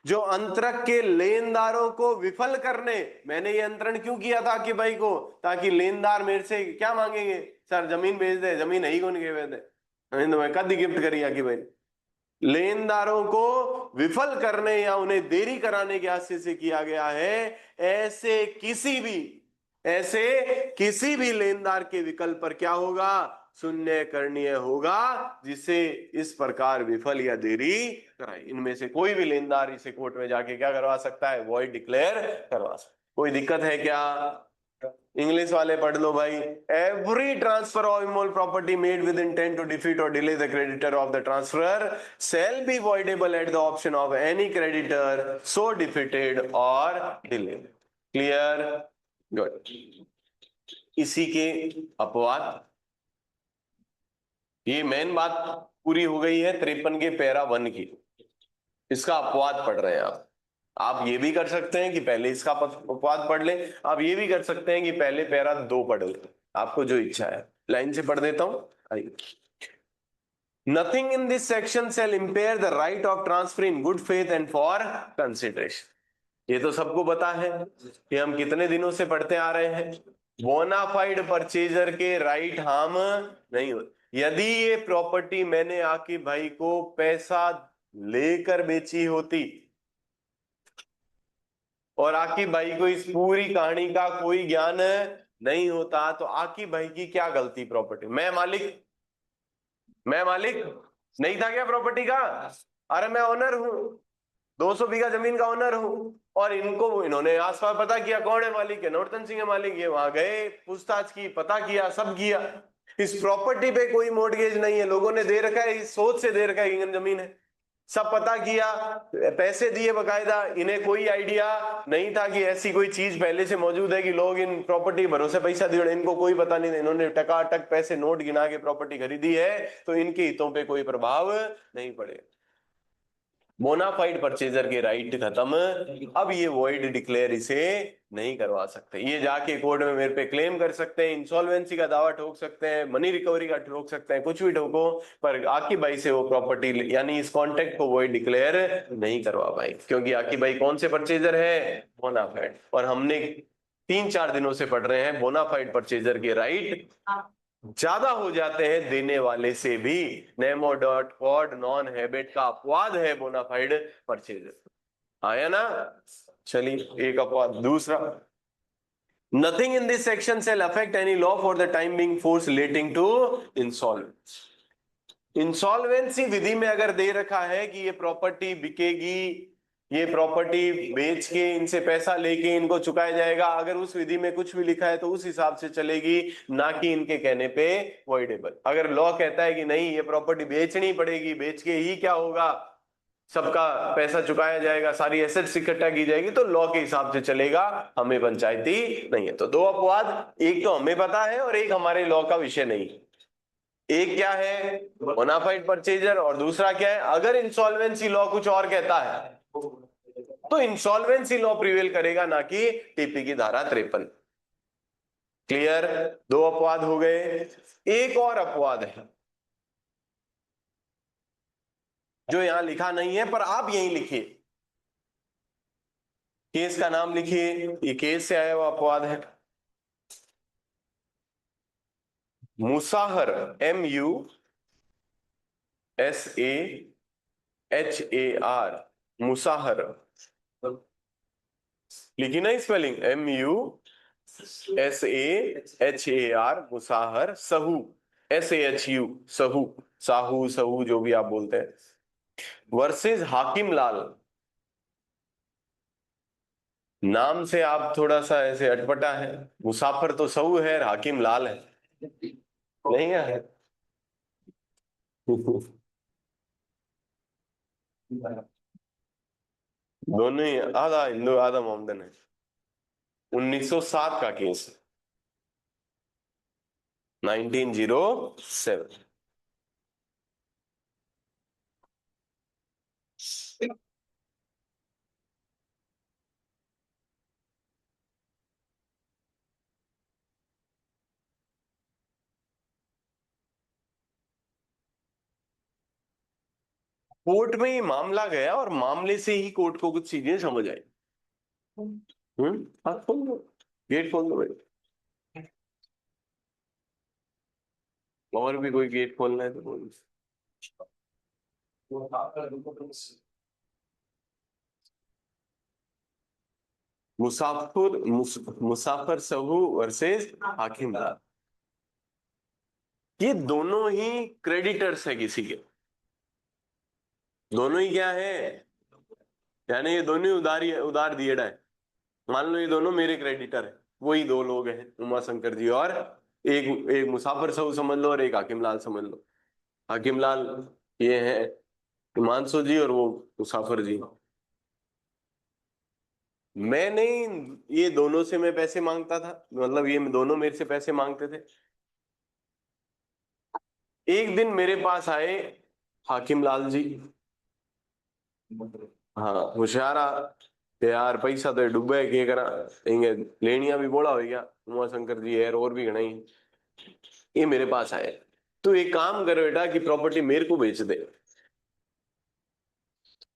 जो अंतरक के लेनदारों को विफल करने, मैंने ये अंतरण क्यों किया था कि भाई को, ताकि लेनदार मेरे से क्या मांगेंगे? सर जमीन बेच दे, जमीन है ही कौन के दे, तो मैं कद गिफ्ट करी कि भाई। लेनदारों को विफल करने या उन्हें देरी कराने के आशय से किया गया है। ऐसे किसी भी लेनदार के विकल्प पर क्या होगा? शून्य करनीय होगा, जिसे इस प्रकार विफल या देरी कराई। इनमें से कोई भी लेनदार इसे कोर्ट में जाके क्या करवा सकता है? वॉइड डिक्लेयर करवा सकता। कोई दिक्कत है क्या? इंग्लिश वाले पढ़ लो भाई। Every transfer of immovable property made with intent to defeat और delay the creditor of the transfer shall be voidable at the option of any creditor so defeated or delayed. Clear? Good. इसी के अपवाद, ये मेन बात पूरी हो गई है 53 के पैरा 1 की। इसका अपवाद पढ़ रहे हैं आप ये भी कर सकते हैं कि पहले इसका अपवाद पढ़ लें, आप ये भी कर सकते हैं कि पहले पैरा 2 पढ़ लें, आपको जो इच्छा है। लाइन से पढ़ देता हूं, आइए। Nothing in this section shall impair the right of transfer in good faith and for consideration. ये तो सबको पता है कि हम कितने दिनों से पढ़ते आ रहे हैं। बोनाफाइड परचेजर के राइट हार्म नहीं होते। यदि ये प्रॉपर्टी मैंने आकिब भाई को पैसा लेकर बेची होती और आकिब भाई को इस पूरी कहानी का कोई ज्ञान नहीं होता, तो आकिब भाई की क्या गलती? प्रॉपर्टी मैं मालिक नहीं था क्या प्रॉपर्टी का? अरे मैं ओनर हूं, 200 बीघा जमीन का ओनर हूं, और इन्होंने आसपास पता किया कौन है मालिक है, नौरतन सिंह है मालिक, ये वहां गए, पूछताछ की, पता किया, सब किया। इस प्रॉपर्टी पे कोई मॉर्गेज नहीं है, लोगों ने दे रखा है, इस सोच से दे रखा है कि जमीन है। सब पता किया, पैसे दिए बकायदा, इन्हें कोई आइडिया नहीं था कि ऐसी कोई चीज पहले से मौजूद है कि लोग इन प्रॉपर्टी भरोसे पैसा दिए, इनको कोई पता नहीं था। इन्होंने टकाटक पैसे नोट गिना के प्रॉपर्टी खरीदी है, तो इनके हितों पे कोई प्रभाव नहीं पड़े। बोनाफाइड परचेजर के राइट खत्म, अब ये वॉइड डिक्लेयर इसे नहीं करवा सकते। ये जाके कोर्ट में मेरे पे क्लेम कर सकते हैं, इंसॉल्वेंसी का दावा ठोक सकते हैं, मनी रिकवरी का ठोक सकते हैं, कुछ भी ठोको, पर आकी भाई से वो प्रॉपर्टी यानी इस कॉन्ट्रैक्ट को वॉइड डिक्लेयर नहीं करवा पाए, क्योंकि आकी भाई कौन से परचेजर है? बोनाफाइड। और हमने 3-4 दिनों से पढ़ रहे हैं बोनाफाइड परचेजर के राइट ज्यादा हो जाते हैं देने वाले से भी। नेमो डॉट कॉड नॉन हैबिट का अपवाद है बोनाफाइड परचेजर। आया ना? चलिए एक अपवाद। दूसरा, nothing in this section shall affect any law for the time being force relating to insolvency। Insolvency विधि में अगर दे रखा है कि ये प्रॉपर्टी बिकेगी, ये प्रॉपर्टी बेच के इनसे पैसा लेके इनको चुकाया जाएगा, अगर उस विधि में कुछ भी लिखा है तो उस हिसाब से चलेगी, ना कि इनके कहने पे वॉइडेबल। अगर लॉ कहता है कि नहीं ये प्रॉपर्टी बेचनी पड़ेगी, बेच के ही क्या होगा, सबका पैसा चुकाया जाएगा, सारी एसेट्स इकट्ठा की जाएगी, तो लॉ के हिसाब से चलेगा, हमें पंचायती नहीं है। तो दो अपवाद, एक तो हमें पता है और एक हमारे लॉ का विषय नहीं। एक क्या है? बोनाफाइड परचेजर, और दूसरा क्या है? अगर इंसॉल्वेंसी लॉ कुछ और कहता है तो इंसॉल्वेंसी लॉ प्रिवेल करेगा, ना कि टीपी की धारा 53। क्लियर? दो अपवाद हो गए। एक और अपवाद है जो यहां लिखा नहीं है, पर आप यहीं लिखिए, केस का नाम लिखिए, ये केस से आया हुआ अपवाद है। मुसाहर, MUSAHAR, मुसाहर लिखी ना स्पेलिंग, MUSAHAR, मुसाहर, सहू, SAHU, सहू, साहू, सहू, जो भी आप बोलते हैं, वर्सेस हाकिम लाल। नाम से आप थोड़ा सा ऐसे अटपटा है, मुसाफिर तो सहू है, हाकिम लाल है, नहीं है? दोनों ही, आधा हिंदू आधा मोहम्मदन है। 1907 का केस, 1907। कोर्ट में ये मामला गया और मामले से ही कोर्ट को कुछ चीजें समझ आई। हाथ खोल दो, गेट खोल दो भाई, और भी कोई गेट खोलना है तो बोल। मुसाफिर सहू वर्सेस हाकिम लाल, ये दोनों ही क्रेडिटर्स है किसी के, दोनों ही क्या है, यानी ये दोनों ही उधार दिए है। मान लो ये दोनों मेरे क्रेडिटर है, वही दो लोग हैं, उमा शंकर जी, और एक एक मुसाफिर साहू समझ लो और एक हाकिम लाल समझ लो। हाकिम लाल ये है हिमांशु जी, और वो मुसाफिर जी। मैंने ये दोनों से मैं पैसे मांगता था, मतलब ये दोनों मेरे से पैसे मांगते थे। एक दिन मेरे पास आए हाकिम लाल जी, हाँ होशियारा, ते यार पैसा तो डूबे के करा, इंगे लेनिया भी बोला हो गया, उमा शंकर जी है और भी घना ही। ये मेरे पास आए, तो एक काम कर बेटा कि प्रॉपर्टी मेरे को बेच दे,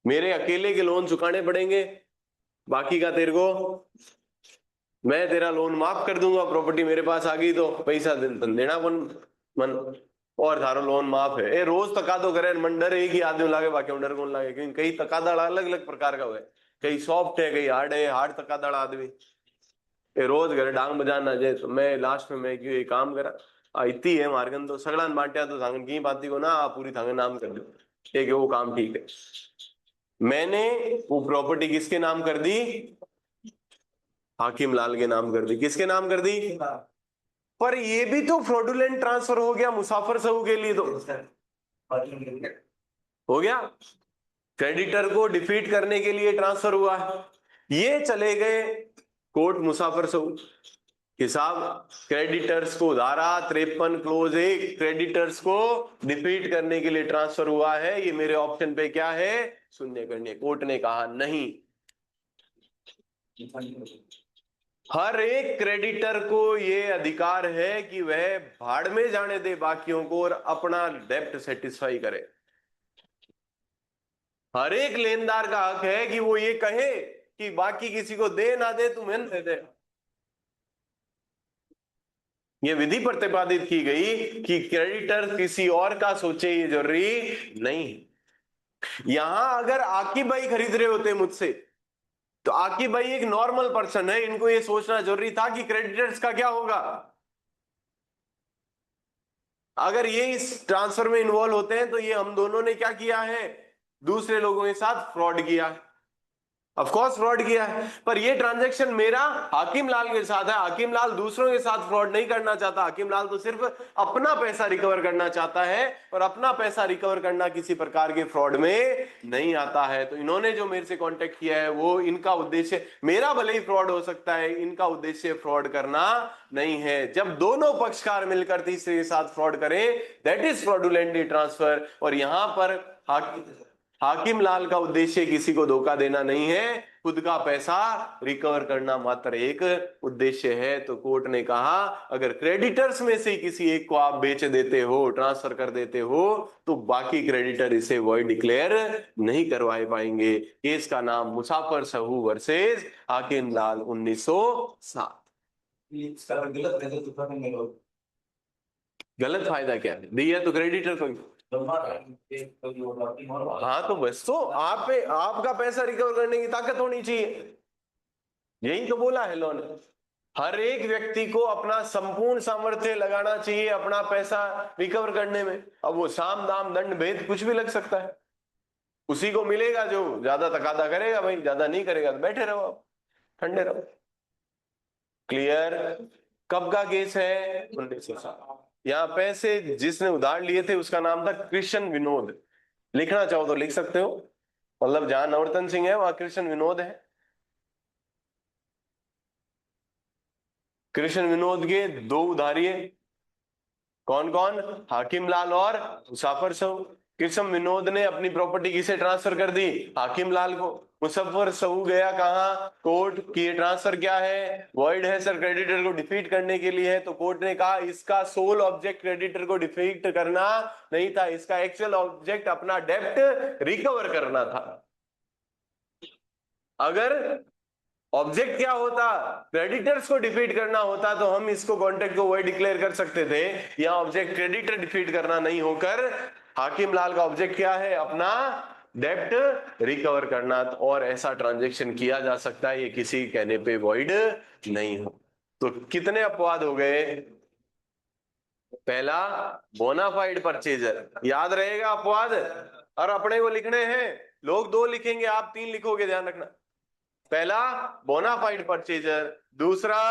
मेरे अकेले के लोन चुकाने पड़ेंगे, बाकी का तेरे को मैं तेरा लोन माफ कर दूंगा, प्रॉपर्टी मेरे पास आ गई तो पैसा देना मन, और थारो लोन माफ है। ए रोज तकादो करे मंडर एक ही आदमी लागे, बाकी मंडर कौन लागे, क्योंकि कई तकादड़ अलग अलग प्रकार का हुए, कई सॉफ्ट है, कई हार्ड है, हार्ड तकादड़ आदमी ए रोज घर डांग बजाना जे। तो मैं लास्ट में मैं क्यों ये काम करा, इतनी है मार्गन तो सगड़ान बांटिया तो थांगन की बाती को ना पूरी थांगन नाम कर दो, ठीक है वो काम ठीक है। मैंने वो प्रॉपर्टी किसके नाम कर दी? हाकिम लाल के नाम कर दी। किसके नाम कर दी? पर ये भी तो फ्रॉडुलेंट ट्रांसफर हो गया मुसाफिर साहू के लिए, तो हो गया। क्रेडिटर को डिफीट करने के लिए ट्रांसफर हुआ है। ये चले गए कोर्ट मुसाफिर सऊद कि साहब क्रेडिटर्स को धारा 53 क्लोज 1 क्रेडिटर्स को डिफीट करने के लिए ट्रांसफर हुआ है, ये मेरे ऑप्शन पे क्या है, शून्य करने। कोर्ट ने कहा नहीं, हर एक क्रेडिटर को ये अधिकार है कि वह भाड़ में जाने दे बाकियों को और अपना डेब्ट सेटिस्फाई करे। हर एक लेनदार का हक है कि वो ये कहे कि बाकी किसी को दे ना दे, तुम्हें दे दे। ये विधि प्रतिपादित की गई कि क्रेडिटर किसी और का सोचे, ये जरूरी नहीं। यहां अगर आकिब भाई खरीद रहे होते मुझसे, तो आकिब भाई एक नॉर्मल पर्सन है, इनको ये सोचना जरूरी था कि क्रेडिटर्स का क्या होगा। अगर ये इस ट्रांसफर में इन्वॉल्व होते हैं तो ये हम दोनों ने क्या किया है, दूसरे लोगों के साथ फ्रॉड किया है, ऑफ कोर्स फ्रॉड किया है। पर ये ट्रांजैक्शन मेरा हाकिम लाल के साथ है, हाकिम लाल दूसरों के साथ फ्रॉड नहीं करना चाहता, हाकिम लाल तो सिर्फ अपना पैसा रिकवर करना चाहता है, और अपना पैसा रिकवर करना किसी प्रकार के फ्रॉड में नहीं आता है। तो इन्होंने जो मेरे से कांटेक्ट किया है वो इनका उद्देश्य, मेरा भले ही फ्रॉड हो सकता है, इनका उद्देश्य फ्रॉड करना नहीं है। जब दोनों पक्षकार मिलकर तीसरे के साथ फ्रॉड करें, दैट इज फ्रॉडुलेंटली ट्रांसफर। और यहां पर हाकिम लाल का उद्देश्य किसी को धोखा देना नहीं है, खुद का पैसा रिकवर करना मात्र एक उद्देश्य है। तो कोर्ट ने कहा अगर क्रेडिटर्स में से किसी एक को आप बेच देते हो, ट्रांसफर कर देते हो, तो बाकी क्रेडिटर इसे वॉइड डिक्लेयर नहीं करवाए पाएंगे। केस का नाम मुसाफिर सहू वर्सेस हाकिम लाल 1907। गलत फायदा क्या है, दिया तो क्रेडिटर को। हाँ तो बस, तो आप पे आपका पैसा रिकवर करने की ताकत होनी चाहिए, यही तो बोला है लॉ ने। हर एक व्यक्ति को अपना संपूर्ण सामर्थ्य लगाना चाहिए अपना पैसा रिकवर करने में। अब वो साम दाम दंड भेद कुछ भी लग सकता है, उसी को मिलेगा जो ज्यादा तकादा करेगा, भाई ज्यादा नहीं करेगा तो बैठे रहो, आप ठंडे रहो। क्लियर। कब का केस है, 1907। यहाँ पैसे जिसने उधार लिए थे उसका नाम था कृष्ण विनोद, लिखना चाहो तो लिख सकते हो, मतलब जहां नवरतन सिंह है वहां कृष्ण विनोद है। कृष्ण विनोद के दो उधारी है, कौन कौन, हाकिम लाल और मुसाफिर सहू। कृष्ण विनोद ने अपनी प्रॉपर्टी किसे ट्रांसफर कर दी, हाकिम लाल को। मुसाफिर सहू गया कहाँ, कोर्ट की, ये ट्रांसफर क्या है, वॉइड है सर, क्रेडिटर को डिफीट करने के लिए है। तो कोर्ट ने कहा इसका सोल ऑब्जेक्ट क्रेडिटर को डिफीट करना नहीं था, इसका एक्चुअल ऑब्जेक्ट अपना डेब्ट रिकवर करना था। अगर ऑब्जेक्ट क्या होता, क्रेडिटर्स को डिफीट करना होता, तो हम इसको कॉन्ट्रैक्ट को वही डिक्लेयर कर सकते थे। यहाँ ऑब्जेक्ट क्रेडिटर डिफीट करना नहीं होकर हाकिम लाल का ऑब्जेक्ट क्या है, अपना डेब्ट रिकवर करना। और ऐसा ट्रांजैक्शन किया जा सकता है, ये किसी कहने पे वॉइड नहीं हो। तो कितने अपवाद हो गए, पहला बोनाफाइड परचेजर, याद रहेगा अपवाद, और अपने को लिखने हैं, लोग दो लिखेंगे आप तीन लिखोगे, ध्यान रखना। पहला बोनाफाइड परचेजर, दूसरा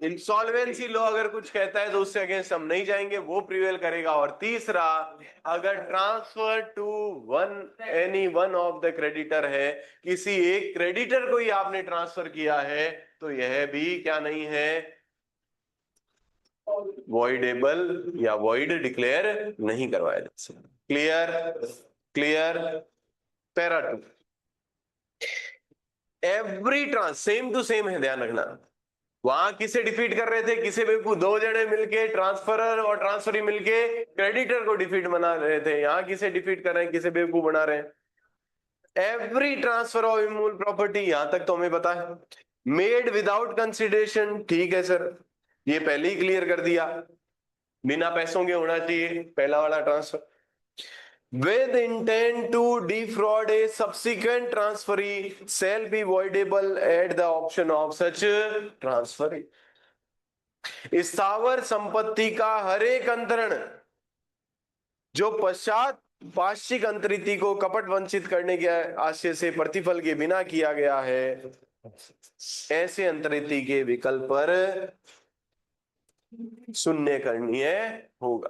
इंसॉल्वेंसी लॉ अगर कुछ कहता है तो उससे अगेंस्ट हम नहीं जाएंगे, वो प्रिवेल करेगा। और तीसरा अगर transfer to any one of the creditor है, किसी एक क्रेडिटर को ही आपने ट्रांसफर किया है, तो यह भी क्या नहीं है, वॉइडेबल या वॉइड डिक्लेयर नहीं करवाया जा सकता। क्लियर। क्लियर। पैरा 2, एवरी ट्रांस सेम टू सेम है, ध्यान रखना। वहां किसे डिफीट कर रहे थे, किसे बेवकूफ, दो जने मिलके, ट्रांसफरर और ट्रांसफरी मिलके क्रेडिटर को डिफीट बना रहे थे। यहां किसे डिफीट कर रहे हैं, किसे बेवकूफ बना रहे हैं। Every transfer of immovable property, यहां तक तो हमें पता है, मेड विदाउट कंसिडरेशन, ठीक है सर, ये पहले ही क्लियर कर दिया, बिना पैसों के होना चाहिए पहला वाला transfer. with intent to defraud a subsequent transferee shall be voidable at the option of such transferee। स्थावर संपत्ति का हर एक अंतरण जो पश्चात पार्श्विक अंतरिति को कपट वंचित करने के आशय से प्रतिफल के बिना किया गया है, ऐसे अंतरिति के विकल्प पर शून्य करनीय होगा।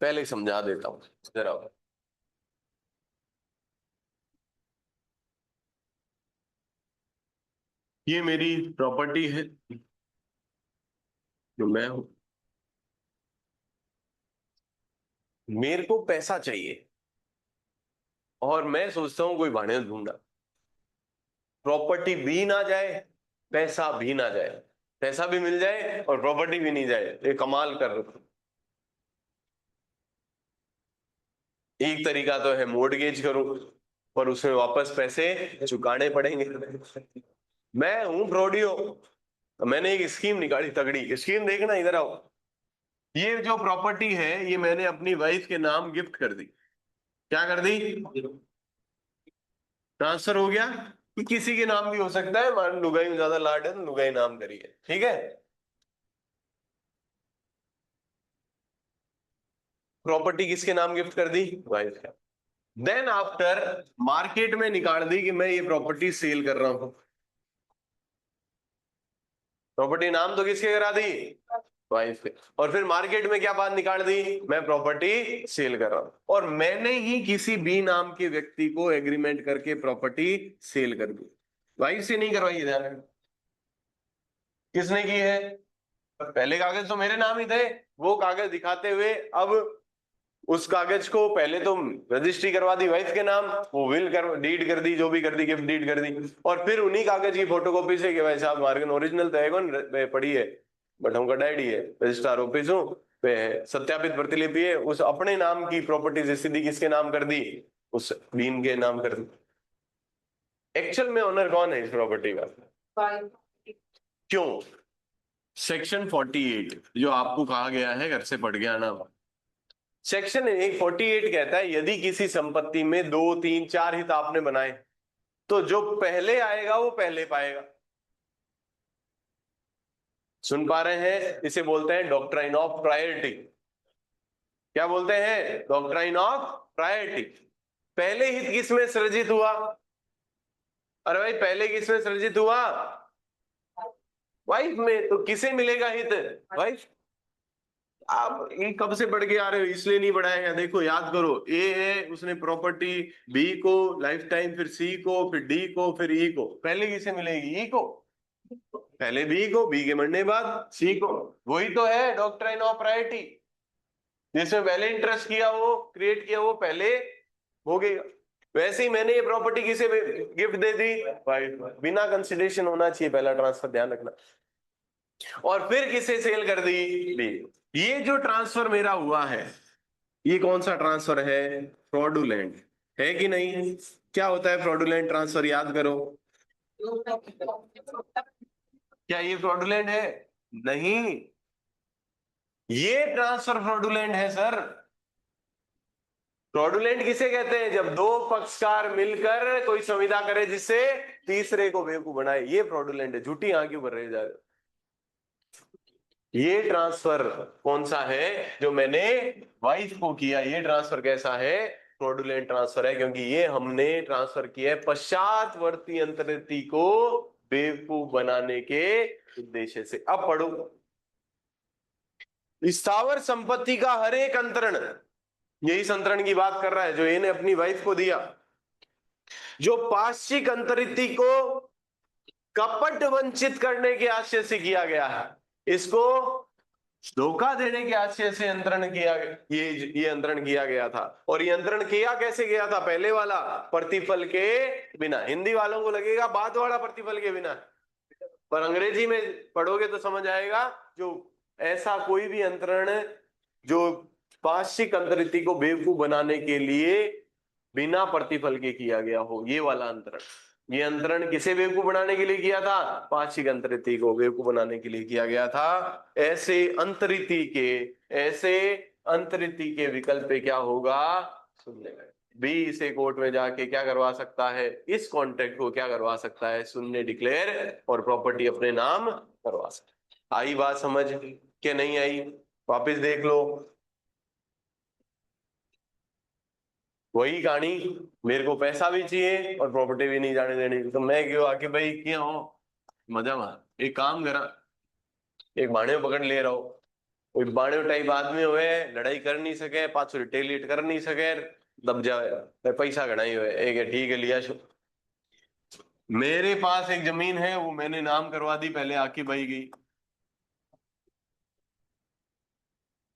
पहले समझा देता हूँ जरा। ये मेरी प्रॉपर्टी है जो मैं हूं। मेरे को पैसा चाहिए और मैं सोचता हूं कोई भाड़े ढूंढा। प्रॉपर्टी भी ना जाए, पैसा भी ना जाए, पैसा भी मिल जाए और प्रॉपर्टी भी नहीं जाए, ये कमाल कर रहे। एक तरीका तो है मोर्टगेज करूं, पर उसमें वापस पैसे चुकाने पड़ेंगे। मैं हूं फ्रॉडियो। मैंने एक स्कीम निकाली, तगड़ी स्कीम, देखना इधर आओ। ये जो प्रॉपर्टी है ये मैंने अपनी वाइफ के नाम गिफ्ट कर दी। क्या कर दी? ट्रांसफर हो गया। कि किसी के नाम भी हो सकता है, मान लुगाई में ज्यादा लाड है तो लुगाई नाम करिए, ठीक है। प्रॉपर्टी किसके नाम गिफ्ट कर दी? वाइफ का। देन आफ्टर मार्केट में निकाल दी कि मैं ये प्रॉपर्टी सेल कर रहा हूं। प्रॉपर्टी नाम तो किसके करा दी? वाइफ पे। और फिर मार्केट में क्या बात निकाल दी? मैं प्रॉपर्टी सेल कर रहा हूं, और मैंने ही किसी बी नाम के व्यक्ति को एग्रीमेंट करके प्रॉपर्टी सेल कर दी। वाइफ से नहीं करवाई है, ध्यान रखना। किसने की है? पहले कागज तो मेरे नाम ही थे। वो कागज दिखाते हुए अब उस कागज को पहले तो रजिस्ट्री करवा दी वाइफ के नाम, वो विल कर डीड कर दी, जो भी कर दी, गिफ्ट डीड कर दी। और फिर उन्हीं कागज की फोटोकॉपी से कि भाई साहब मार्गन ओरिजिनल तो है कौन पड़ी है, बट हमका डैडी है, रजिस्ट्रार ऑफिस हूँ पे सत्यापित प्रतिलिपि है, उस अपने नाम की प्रॉपर्टी सीधी किसके नाम कर दी? उस बीन के नाम कर दी। एक्चुअल में ओनर कौन है इस प्रॉपर्टी का? Five. क्यों? सेक्शन 48 जो आपको कहा गया है, घर से पढ़ गया ना। सेक्शन 48 कहता है यदि किसी संपत्ति में 2 3 4 हित आपने बनाए तो जो पहले आएगा वो पहले पाएगा। सुन पा रहे हैं? इसे बोलते हैं डॉक्ट्राइन ऑफ प्रायोरिटी। क्या बोलते हैं? Doctrine of priority. पहले हित किसमें सृजित हुआ? अरे भाई पहले किसमें सृजित हुआ? वाइफ में। तो किसे मिलेगा हित? वाइफ। आप ये कब से बढ़ के आ रहे हो, इसलिए नहीं बढ़ाएगा। देखो याद करो, ए है उसने प्रॉपर्टी, बी को लाइफ टाइम, फिर सी को, फिर डी को, फिर ई को। पहले किसे मिलेगी? ई को। पहले बी को, बी के मरने बाद सी को। वही तो है डॉक्ट्राइन ऑफ प्रायोरिटी। जिसमें पहले इंटरेस्ट किया वो क्रिएट किया वो पहले भोगेगा। वैसे ही मैंने ये प्रॉपर्टी किसे गिफ्ट दे दी? वाइफ। बिना कंसिडरेशन होना चाहिए पहला ट्रांसफर, ध्यान रखना। और फिर किसे सेल कर दी? बी। ये जो ट्रांसफर मेरा हुआ है, ये कौन सा ट्रांसफर है? फ्रॉडुलेंट है कि नहीं? क्या होता है फ्रॉडुलेंट ट्रांसफर, याद करो। क्या ये फ्रॉडुलेंट है? नहीं, ये ट्रांसफर फ्रॉडुलेंट है सर। फ्रॉडुलेंट किसे कहते हैं? जब दो पक्षकार मिलकर कोई संविदा करे जिससे तीसरे को बेवकूफ बनाए, ये फ्रॉडुलेंट है। झूठी आंखें भर रहे जा रहे हो। ये ट्रांसफर कौन सा है? जो मैंने वाइफ को किया, ये ट्रांसफर कैसा है? फ्रॉडुलेंट ट्रांसफर है, क्योंकि ये हमने ट्रांसफर किया है पश्चातवर्ती अंतर्वर्ती को बेवकूफ बनाने के उद्देश्य से। अब पढ़ो। स्थावर संपत्ति का हर एक अंतरण, यही संतरण की बात कर रहा है जो इन्हें अपनी वाइफ को दिया, जो पाक्षिक अंतरिति को कपट वंचित करने के आशय से किया गया है, इसको धोखा देने के आशय से अंतरण किया, ये अंतरण किया गया था। और ये अंतरण किया कैसे गया था? पहले वाला प्रतिफल के बिना। हिंदी वालों को लगेगा बाद वाला प्रतिफल के बिना, पर अंग्रेजी में पढ़ोगे तो समझ आएगा। जो ऐसा कोई भी अंतरण जो पाक्षिक अंतरिति को बेवकूफ बनाने के लिए बिना प्रतिफल के किया गया हो, ये वाला अंतरण। ये अंतरण किसे बेवकूफ बनाने के लिए किया था? पाक्षिक अंतरिति को बेवकूफ बनाने के लिए किया गया था। ऐसे अंतरिति के विकल्प पे क्या होगा? सुनने में बी इसे कोर्ट में जाके क्या करवा सकता है? इस कॉन्ट्रैक्ट को क्या करवा सकता है? सुनने डिक्लेयर और प्रॉपर्टी अपने नाम करवा सकता है। आई बात समझ के नहीं आई? वापिस देख लो। वही कहानी, मेरे को पैसा भी चाहिए और प्रॉपर्टी भी नहीं जाने देनी, तो मैं क्यों आके भाई क्या हो मजा मार, एक काम करा, एक भाड़े में पकड़ ले रहा हूं, कोई बाणो टाइप आदमी हुए, लड़ाई कर नहीं सके, पाछो रिटेलिएट कर नहीं सके, दब जाए, पैसा घना ही हुए, एक है ठीक है लिया शो। मेरे पास एक जमीन है, वो मैंने नाम करवा दी पहले आकी भाई की,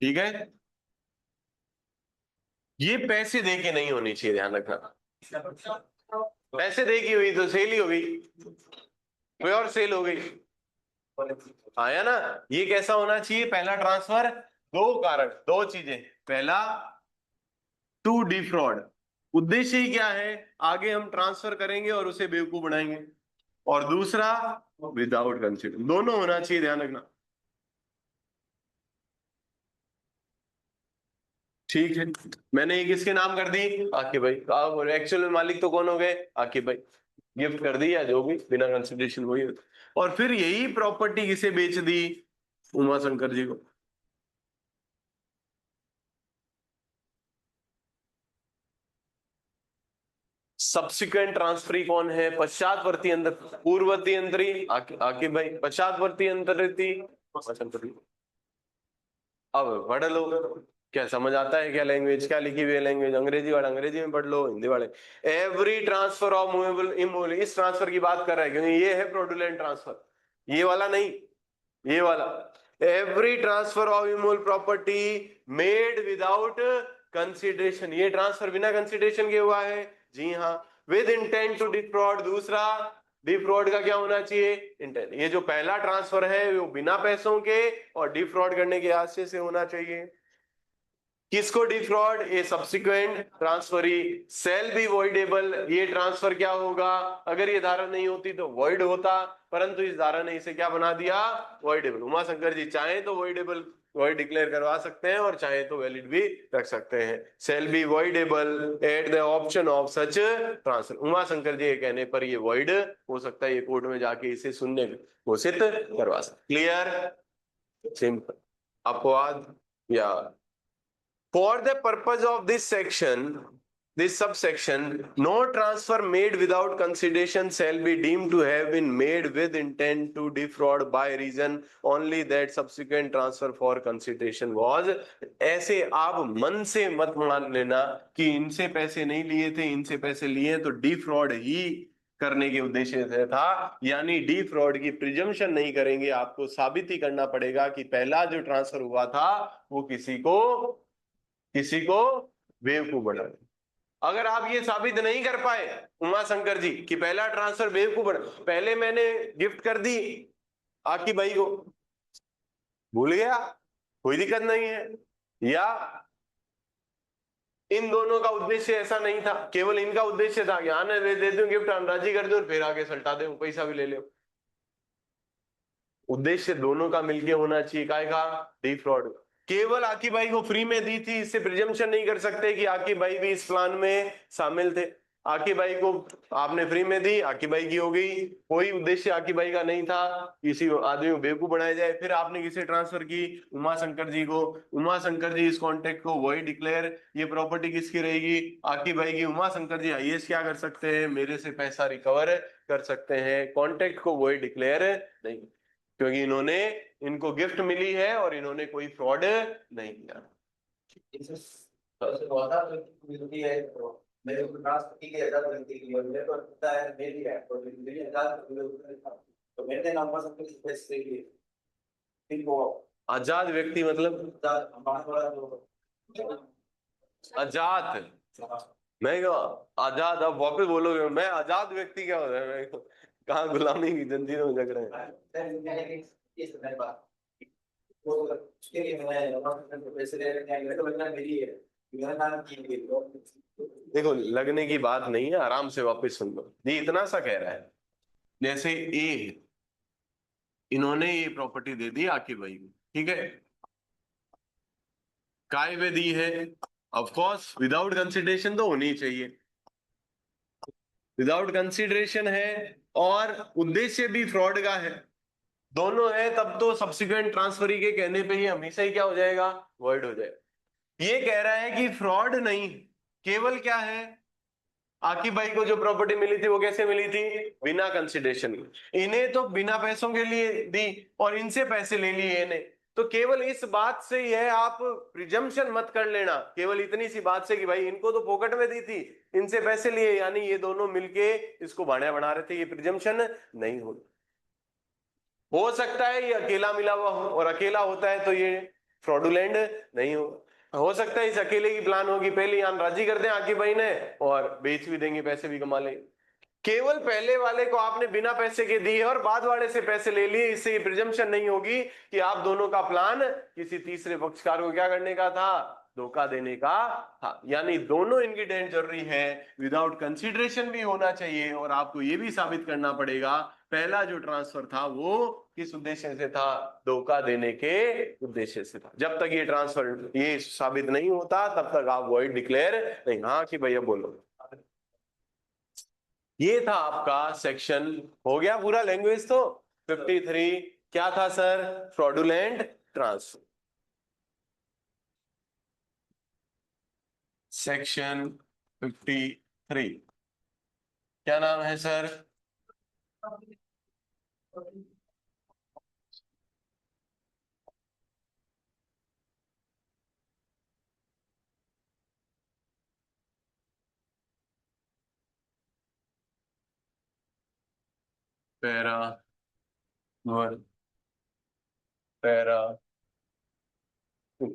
ठीक है। ये पैसे दे के नहीं होनी चाहिए, ध्यान रखना। पैसे दे की हुई तो सेल ही हो गई, कोई और सेल हो गई, आया ना। ये कैसा होना चाहिए पहला ट्रांसफर? दो कारण, दो चीजें। पहला, टू डिफ्रॉड, उद्देश्य ही क्या है, आगे हम ट्रांसफर करेंगे और उसे बेवकूफ बनाएंगे। और दूसरा, विदाउट कंसिडर, दोनों होना चाहिए, ध्यान रखना। ठीक है, मैंने ये किसके नाम कर दी? आकिब भाई। एक्चुअल में मालिक तो कौन हो गए? आकिब भाई। गिफ्ट कर दी या जो भी, बिना कंसिडरेशन वही होता। और फिर यही प्रॉपर्टी किसे बेच दी? उमा शंकर जी को। सब्सिक्वेंट ट्रांसफरी कौन है? पश्चातवर्ती अंतर, पूर्ववर्ती अंतरी आकिब भाई, पश्चातवर्ती अंतरिती उमा शंकर जी। अब पढ़ लो, क्या समझ आता है क्या लैंग्वेज, क्या लिखी हुई है लैंग्वेज? अंग्रेजी वाला अंग्रेजी में पढ़ लो, हिंदी वाले every transfer of movable immovable, इस ट्रांसफर की बात कर रहा है क्योंकि ये है फ्रॉडुलेंट ट्रांसफर, ये वाला नहीं, ये वाला। Every transfer of immovable property made without consideration, ये ट्रांसफर बिना कंसिडरेशन के हुआ है, जी हाँ। विद इंटेंट टू डिफ्रॉड, दूसरा डिफ्रॉड का क्या होना चाहिए? इंटेंट। ये जो पहला ट्रांसफर है वो बिना पैसों के और डिफ्रॉड करने के आशय से होना चाहिए। किसको डिफ्रॉड? ये subsequent transferee shall be voidable, ये ट्रांसफर क्या होगा? अगर ये धारा नहीं होती तो वॉइड होता, परंतु इस धारा ने इसे क्या बना दिया? वॉइडेबल। उमा शंकर जी चाहे तो वॉइडेबल वॉइड डिक्लेयर करवा सकते हैं और चाहे तो वैलिड भी रख सकते हैं। Shall be voidable at the option of such transfer. Uma Shankar ji के कहने पर ये वॉइड हो सकता है, ये कोर्ट में जाके इसे शून्य घोषित करवा सकते। क्लियर, सिंपल, अपवाद या for the purpose of this section, this subsection, no transfer made without consideration shall be deemed to have been made with intent to defraud by reason only that subsequent transfer for consideration was। ऐसे आप मन से मत मान लेना कि इनसे पैसे नहीं लिए थे, इनसे पैसे लिए तो डिफ्रॉड ही करने के उद्देश्य से था, यानी डी फ्रॉड की प्रिजम्पशन नहीं करेंगे, आपको साबित ही करना पड़ेगा कि पहला जो ट्रांसफर हुआ था वो किसी को बेवकूफ बना। अगर आप ये साबित नहीं कर पाए उमा शंकर जी कि पहला ट्रांसफर बेवकूफ बना, पहले मैंने गिफ्ट कर दी आकी भाई को, भूल गया, कोई दिक्कत नहीं है, या इन दोनों का उद्देश्य ऐसा नहीं था, केवल इनका उद्देश्य था कि आने दे दूं गिफ्ट, राजी कर दूं, फिर आगे सल्टा दे, पैसा भी ले लो। उद्देश्य दोनों का मिलके होना चाहिए, काय का? डिफ्रॉड। केवल आकी भाई को फ्री में दी थी, इससे प्रिजम्पशन नहीं कर सकते कि आकी भाई भी इस प्लान में शामिल थे। आकी भाई को आपने फ्री में दी, आकी भाई की हो गई, कोई उद्देश्य आकी भाई का नहीं था किसी आदमी को बेवकूफ बनाया जाए। फिर आपने किसे ट्रांसफर की? उमा शंकर जी को। उमा शंकर जी इस कॉन्ट्रैक्ट को वही डिक्लेयर, ये प्रॉपर्टी किसकी रहेगी? आकी भाई की। उमा शंकर जी आईएएस क्या कर सकते हैं? मेरे से पैसा रिकवर कर सकते हैं, कॉन्ट्रैक्ट को वही डिक्लेयर नहीं, क्योंकि इन्होंने, इनको गिफ्ट मिली है और इन्होंने कोई फ्रॉड नहीं किया। आजाद व्यक्ति मतलब आजाद, मैं आजाद, अब वापस बोलोगे मैं आजाद व्यक्ति क्या होता है? मैं कहाँ गुलामी की जंजीरों में जकड़े हैं। देखो लगने की बात नहीं है, आराम से वापस सुन लो। ये इतना सा कह रहा है, जैसे ए, इन्होंने ये प्रॉपर्टी दे दी आकी भाई को, ठीक है, काय पे दी है? ऑफ कोर्स विदाउट कंसिडरेशन तो होनी चाहिए, विदाउट कंसिडरेशन है और उद्देश्य भी फ्रॉड का है, दोनों है, तब तो सब्सिक्वेंट ट्रांसफरी के कहने पे ही हमेशा ही क्या हो जाएगा? वॉइड हो जाएगा। ये कह रहा है कि फ्रॉड नहीं, केवल क्या है, आकी भाई को जो प्रॉपर्टी मिली थी वो कैसे मिली थी? बिना कंसिडरेशन। इन्हें तो बिना पैसों के लिए दी और इनसे पैसे ले लिए इन्हें, तो केवल इस बात से ही है, आप प्रिजम्पशन मत कर लेना केवल इतनी सी बात से कि भाई इनको तो फोकट में दी थी, इनसे पैसे लिए, यानी ये दोनों मिलके इसको भाड़िया बना रहे थे, ये प्रिजम्पशन नहीं हो सकता है ये अकेला मिला हुआ हो, और अकेला होता है तो ये फ्रॉडुलेंट नहीं हो सकता है इस अकेले की प्लान होगी, पहले यान राजी कर दें आकिब भाई ने और बेच भी देंगे, पैसे भी कमा लेंगे। केवल पहले वाले को आपने बिना पैसे के दिए और बाद वाले से पैसे ले लिए, इससे ये प्रिजम्पशन नहीं होगी कि आप दोनों का प्लान किसी तीसरे पक्षकार को क्या करने का था, धोखा देने का था। यानी दोनों इंग्रेडिएंट जरूरी है, विदाउट कंसीडरेशन भी होना चाहिए, और आपको ये भी साबित करना पड़ेगा पहला जो ट्रांसफर था वो किस उद्देश्य से था, धोखा देने के उद्देश्य से था। जब तक ये ट्रांसफर ये साबित नहीं होता तब तक आप वॉइड डिक्लेयर नहीं। हाँ कि भैया बोलो। ये था आपका सेक्शन, हो गया पूरा लैंग्वेज तो 53 क्या था सर, फ्रॉडुलेंट ट्रांसफर। सेक्शन 53 क्या नाम है sir, para one, para two.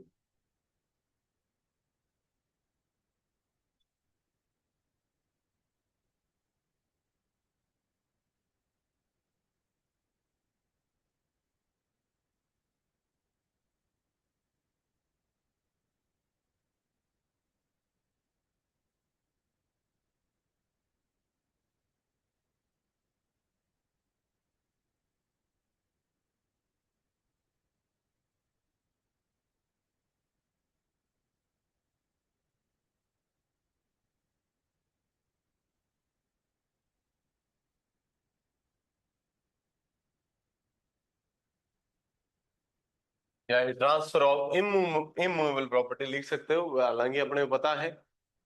या ट्रांसफर ऑफ इमूवेबल प्रॉपर्टी लिख सकते हो, हालांकि अपने को पता है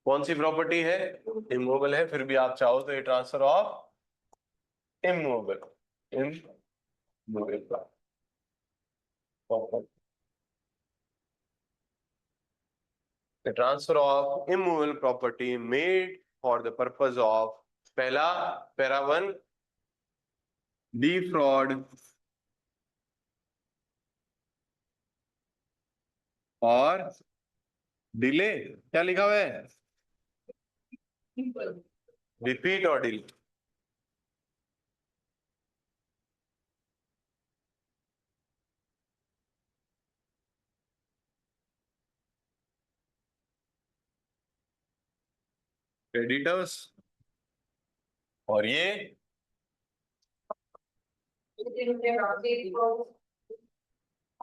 कौन सी प्रॉपर्टी है, इमूवेबल है, फिर भी आप चाहो तो ये transfer of immovable immovable property, the transfer of immovable property made for the purpose of पहला पैरा वन defraud और डिले, क्या लिखा हुआ है, रिपीट और डिले। क्रेडिटर्स और ये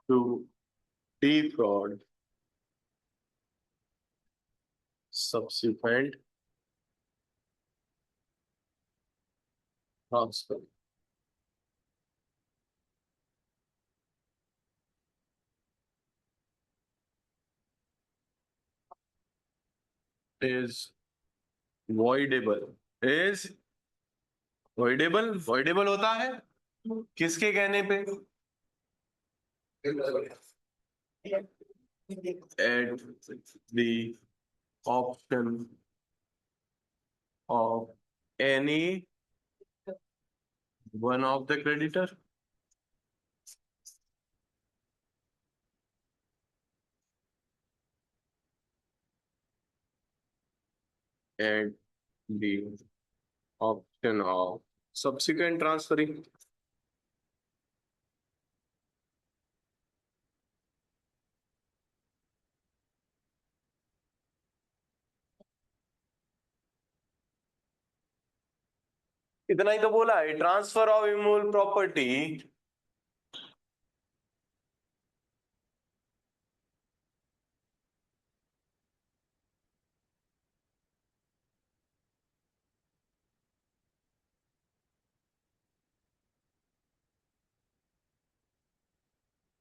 to defraud subsequent transfer is voidable, is voidable होता है किसके कहने पे, at the option of any one of the creditor, at the option of subsequent transferring। इतना ही तो बोला है, transfer of immovable property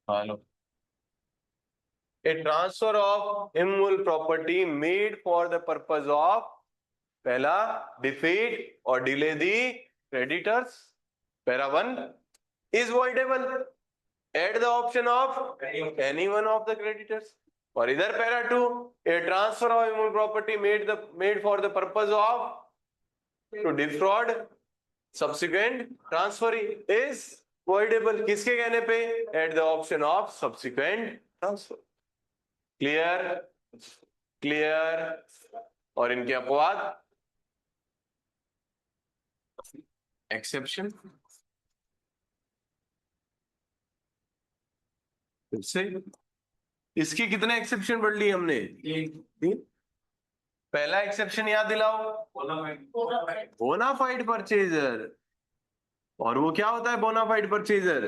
hello, a transfer of immovable property made for the purpose of पहला defeat or delay the creditors, para one is voidable, at the option of any one of the creditors. और इधर para 2, a transfer of immovable property made for the purpose of to defraud subsequent transfer is voidable। किसके कहने पे? At the option of subsequent transfer. Clear? Clear? और इनके अपवाद, एक्सेप्शन, फिर से इसके कितने एक्सेप्शन पढ़ लिए हमने? तीन। पहला एक्सेप्शन याद दिलाओ, बोनाफाइड परचेजर। और वो क्या होता है बोनाफाइड परचेजर?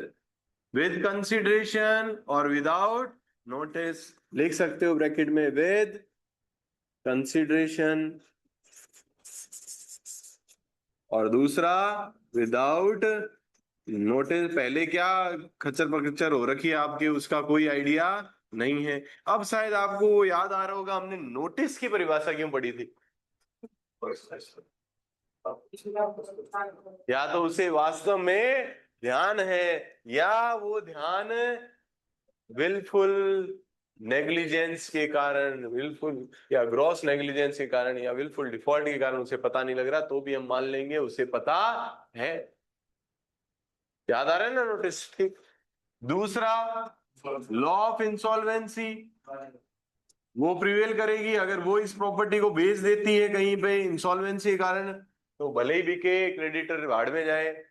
विद कंसिडरेशन और विदाउट नोटिस। लिख सकते हो ब्रैकेट में, विद कंसिडरेशन और दूसरा विदाउट नोटिस। पहले क्या खच्चर पकच्चर हो रखी है आपके, उसका कोई आइडिया नहीं है। अब शायद आपको वो याद आ रहा होगा, हमने नोटिस की परिभाषा क्यों पढ़ी थी? या तो उसे वास्तव में ध्यान है, या वो ध्यान विलफुल नेग्लिजेंस के कारण, विलफुल या ग्रॉस नेग्लिजेंस के कारण, या विलफुल डिफॉल्ट के कारण उसे पता नहीं लग रहा, तो भी हम मान लेंगे उसे पता है। याद आ रहा है ना नोटिस? ठीक। दूसरा, लॉ ऑफ इंसॉल्वेंसी, वो प्रिवेल करेगी अगर वो इस प्रॉपर्टी को बेच देती है कहीं पे इंसॉल्वेंसी के कारण, तो भले ही बिके, क्रेडिटर भाड़ में जाए,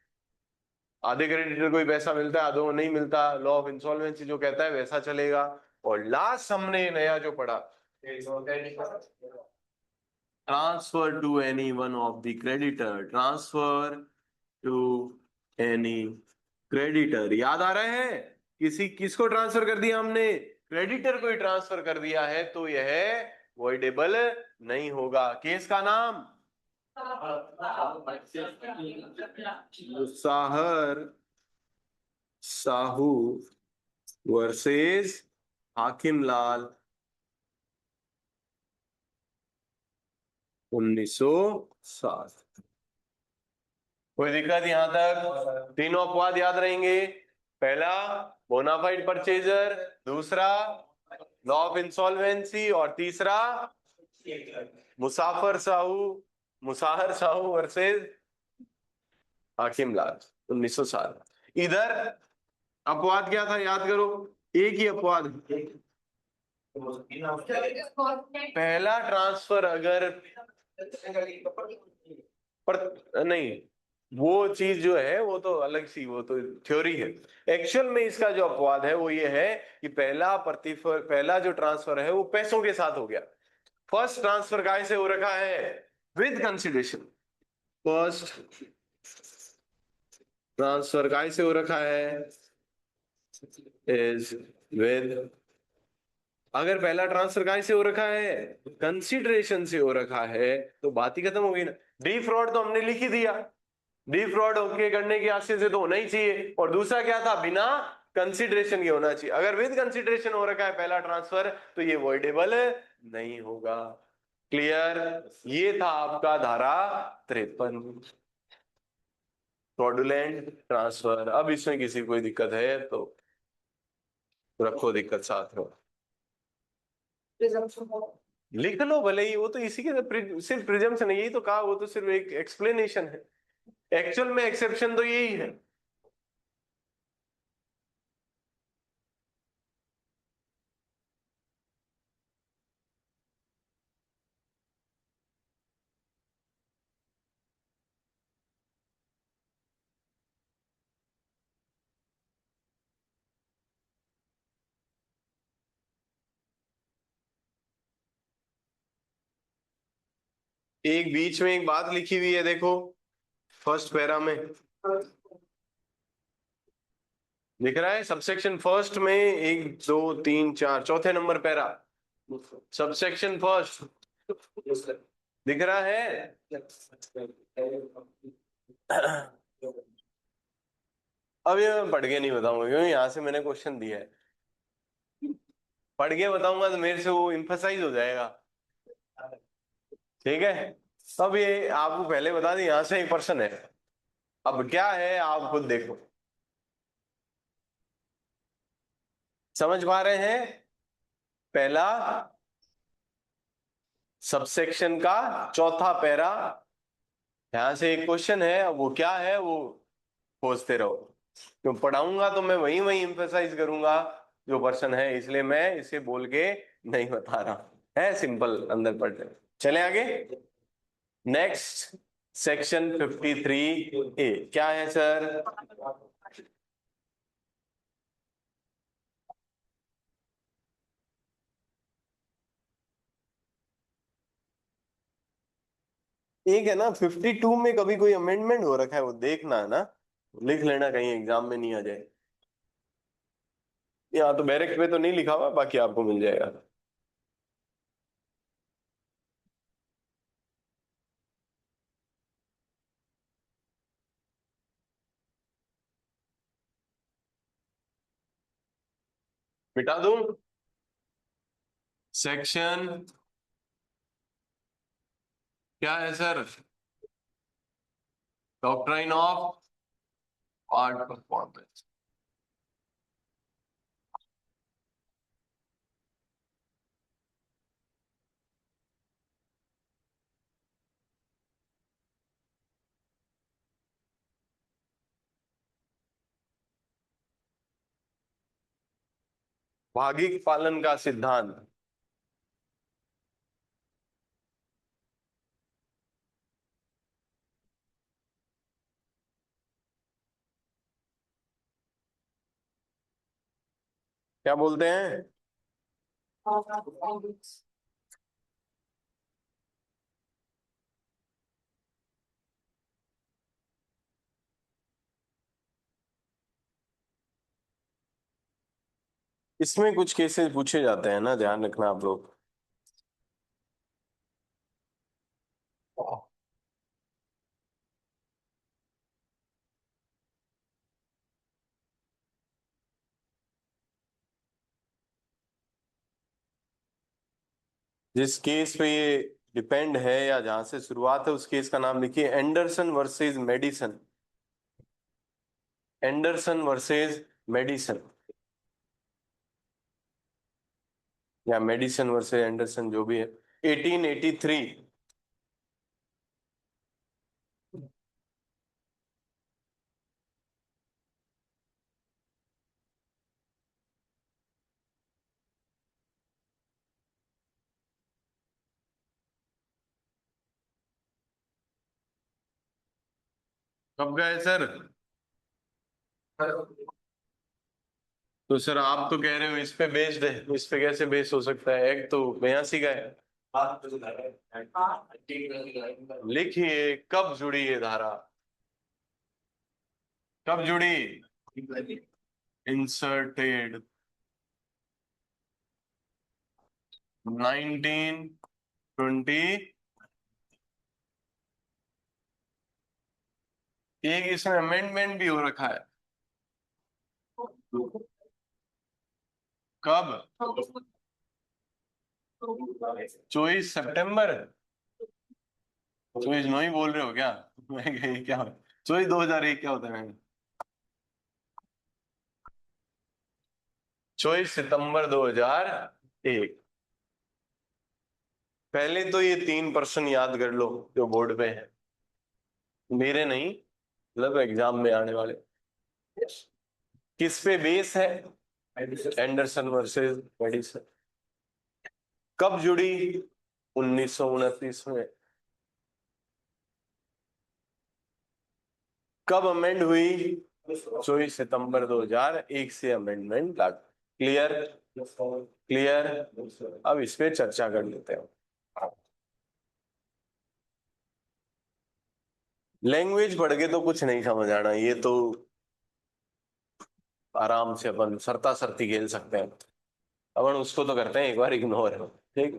आधे क्रेडिटर को ही पैसा मिलता है, आधे को नहीं मिलता, लॉ ऑफ इंसॉल्वेंसी जो कहता है वैसा चलेगा। और लास्ट हमने नया जो पढ़ा, transfer to any one of the creditor, transfer to any creditor. याद आ रहा है? किसको ट्रांसफर कर दिया हमने? क्रेडिटर को ही ट्रांसफर कर दिया है, तो यह वॉइडेबल नहीं होगा। केस का नाम मुसाहर साहू वर्सेस हाकिम लाल 1907। कोई दिक्कत यहां तक? तीनों अपवाद याद रहेंगे। पहला बोनाफाइड परचेजर, दूसरा लॉ ऑफ इंसॉल्वेंसी, और तीसरा मुसाहर साहू वर्सेस हाकिम लाल 1907। इधर अपवाद क्या था याद करो, एक ही अपवाद। पहला ट्रांसफर अगर पर नहीं, वो चीज जो है वो तो अलग सी, वो तो थ्योरी है। एक्चुअल में इसका जो अपवाद है वो ये है कि पहला जो ट्रांसफर है वो पैसों के साथ हो गया। फर्स्ट ट्रांसफर काय से हो रखा है? With consideration. फर्स्ट ट्रांसफर काय से हो रखा है? Is with. अगर पहला ट्रांसफर काय से हो रखा है? कंसिडरेशन से हो रखा है, तो बात ही खत्म हो गई ना। डिफ्रॉड तो हमने लिख ही दिया, डिफ्रॉड होके करने के आशय से तो होना ही चाहिए। और दूसरा क्या था? बिना कंसिडरेशन के होना चाहिए। अगर विद कंसिडरेशन हो रखा है पहला ट्रांसफर, तो ये वॉइडेबल नहीं होगा। क्लियर? ये था आपका धारा 53, फ्रॉडुलेंट ट्रांसफर। अब इसमें किसी को कोई दिक्कत है तो रखो दिक्कत साथ में, लिख लो भले ही। वो तो इसी के सिर्फ प्रिजम्पशन है, यही तो कहा, वो तो सिर्फ एक एक्सप्लेनेशन है। एक्चुअल में एक्सेप्शन तो यही है। एक बीच में एक बात लिखी हुई है, देखो फर्स्ट पैरा में दिख रहा है, सबसेक्शन फर्स्ट में 1 2 3 4 चौथे नंबर पैरा, सबसेक्शन फर्स्ट दिख रहा है। अब ये मैं पढ़ के नहीं बताऊंगा क्योंकि यहाँ से मैंने क्वेश्चन दिया है। पढ़ के बताऊंगा तो मेरे से वो इम्फसाइज हो जाएगा। ठीक है, अब ये आपको पहले बता दें, यहाँ से एक पर्सन है। अब क्या है आप खुद देखो। समझ पा रहे हैं? पहला सबसेक्शन का चौथा पैरा, यहां से एक क्वेश्चन है, अब वो क्या है वो खोजते रहो। तो पढ़ाऊंगा तो मैं वही वही एम्फेसाइज करूंगा जो पर्सन है, इसलिए मैं इसे बोल के नहीं बता रहा, है सिंपल अंदर पढ़ ले। चले आगे। नेक्स्ट, सेक्शन 53A क्या है सर? एक है ना 52 में कभी कोई अमेंडमेंट हो रखा है वो देखना है ना, लिख लेना कहीं एग्जाम में नहीं आ जाए। यहाँ तो बैरेक्ट में तो नहीं लिखा हुआ, बाकी आपको मिल जाएगा। मिटा दूं? सेक्शन क्या है sir? Doctrine of part performance. भागिक पालन का सिद्धांत। क्या बोलते हैं? इसमें कुछ केसेस पूछे जाते हैं ना, ध्यान रखना आप लोग। जिस केस पे ये डिपेंड है या जहां से शुरुआत है उस केस का नाम लिखिए, Anderson versus medicine. Anderson versus medicine, या मेडिसन वर्सेस एंडरसन, जो भी है। 1883। कब गए सर? तो सर आप तो कह रहे हो इस पे बेस्ड है, इस पे कैसे बेस हो सकता है? एक तो 82 का है। लिखिए कब जुड़ी ये धारा, कब जुड़ी? इंसर्टेड 1920। एक इसमें अमेंडमेंट भी हो रखा है। कब? 24 सितंबर। 24 ही बोल रहे हो क्या? मैं कहा, ये क्या? 24 2001 क्या होता है? 24 सितंबर 2001। पहले तो ये 3 पर्सन याद कर लो जो बोर्ड पे है, मेरे नहीं, मतलब एग्जाम में आने वाले। किस पे बेस है? Anderson versus medicine. कब जुड़ी? 1929 में। कब अमेंड हुई? 24 सितंबर 2001 से अमेंडमेंट लागू। क्लियर? क्लियर। अब इस पे चर्चा कर लेते हैं। लैंग्वेज पढ़ के तो कुछ नहीं समझ आना, ये तो आराम से अपन सरता सरती खेल सकते हैं। अपन उसको तो करते हैं एक बार इग्नोर, ठीक।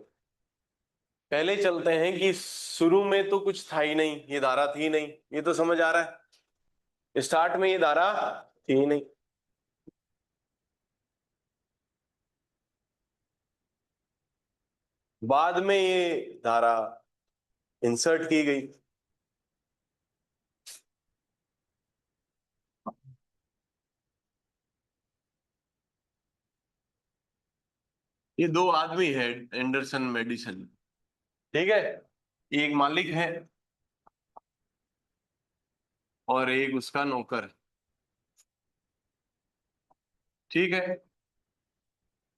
पहले चलते हैं कि शुरू में तो कुछ था ही नहीं, ये धारा थी नहीं, ये तो समझ आ रहा है। स्टार्ट में ये धारा थी ही नहीं। बाद में ये धारा इंसर्ट की गई। ये दो आदमी है, एंडरसन मेडिसन, ठीक है। एक मालिक है और एक उसका नौकर, ठीक है।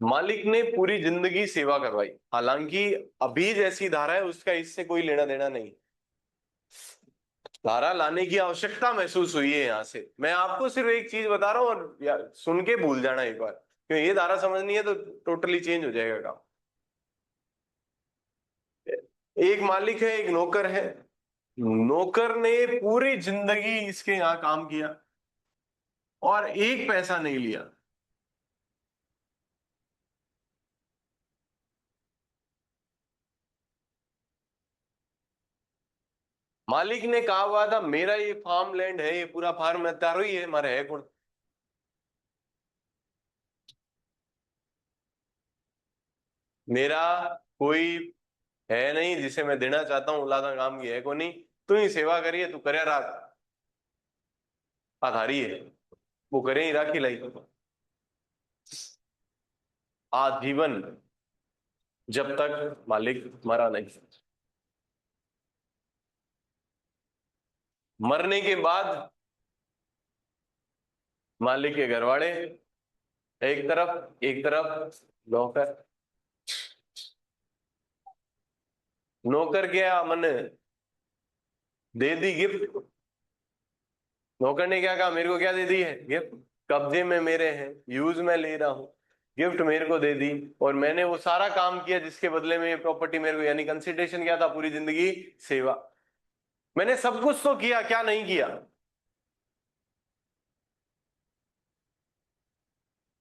मालिक ने पूरी जिंदगी सेवा करवाई, हालांकि अभी जैसी धारा है उसका इससे कोई लेना देना नहीं। धारा लाने की आवश्यकता महसूस हुई है यहां से। मैं आपको सिर्फ एक चीज बता रहा हूं और यार सुन के भूल जाना एक बार, क्योंकि ये धारा समझनी है तो टोटली चेंज हो जाएगा काम। एक मालिक है, एक नौकर है। नौकर ने पूरी जिंदगी इसके यहाँ काम किया और एक पैसा नहीं लिया। मालिक ने कहा हुआ था मेरा ये फार्म लैंड है, ये पूरा फार्म है, तारो ही है, हमारे है कौन। मेरा कोई है नहीं जिसे मैं देना चाहता हूं, उलादा काम की है को नहीं। तू ही सेवा करिए, तू करे रात आधारी है, वो करे ही राखी लाई आजीवन, जब तक मालिक मरा नहीं। मरने के बाद मालिक के घरवाले एक तरफ नौकर। नौकर क्या मन दे दी गिफ्ट। नौकर ने क्या कहा, मेरे को क्या दे दी है गिफ्ट, कब्जे में मेरे हैं, यूज में ले रहा हूं, गिफ्ट मेरे को दे दी। और मैंने वो सारा काम किया जिसके बदले में ये प्रॉपर्टी मेरे को, यानी कंसिडरेशन क्या था, पूरी जिंदगी सेवा। मैंने सब कुछ तो किया, क्या नहीं किया।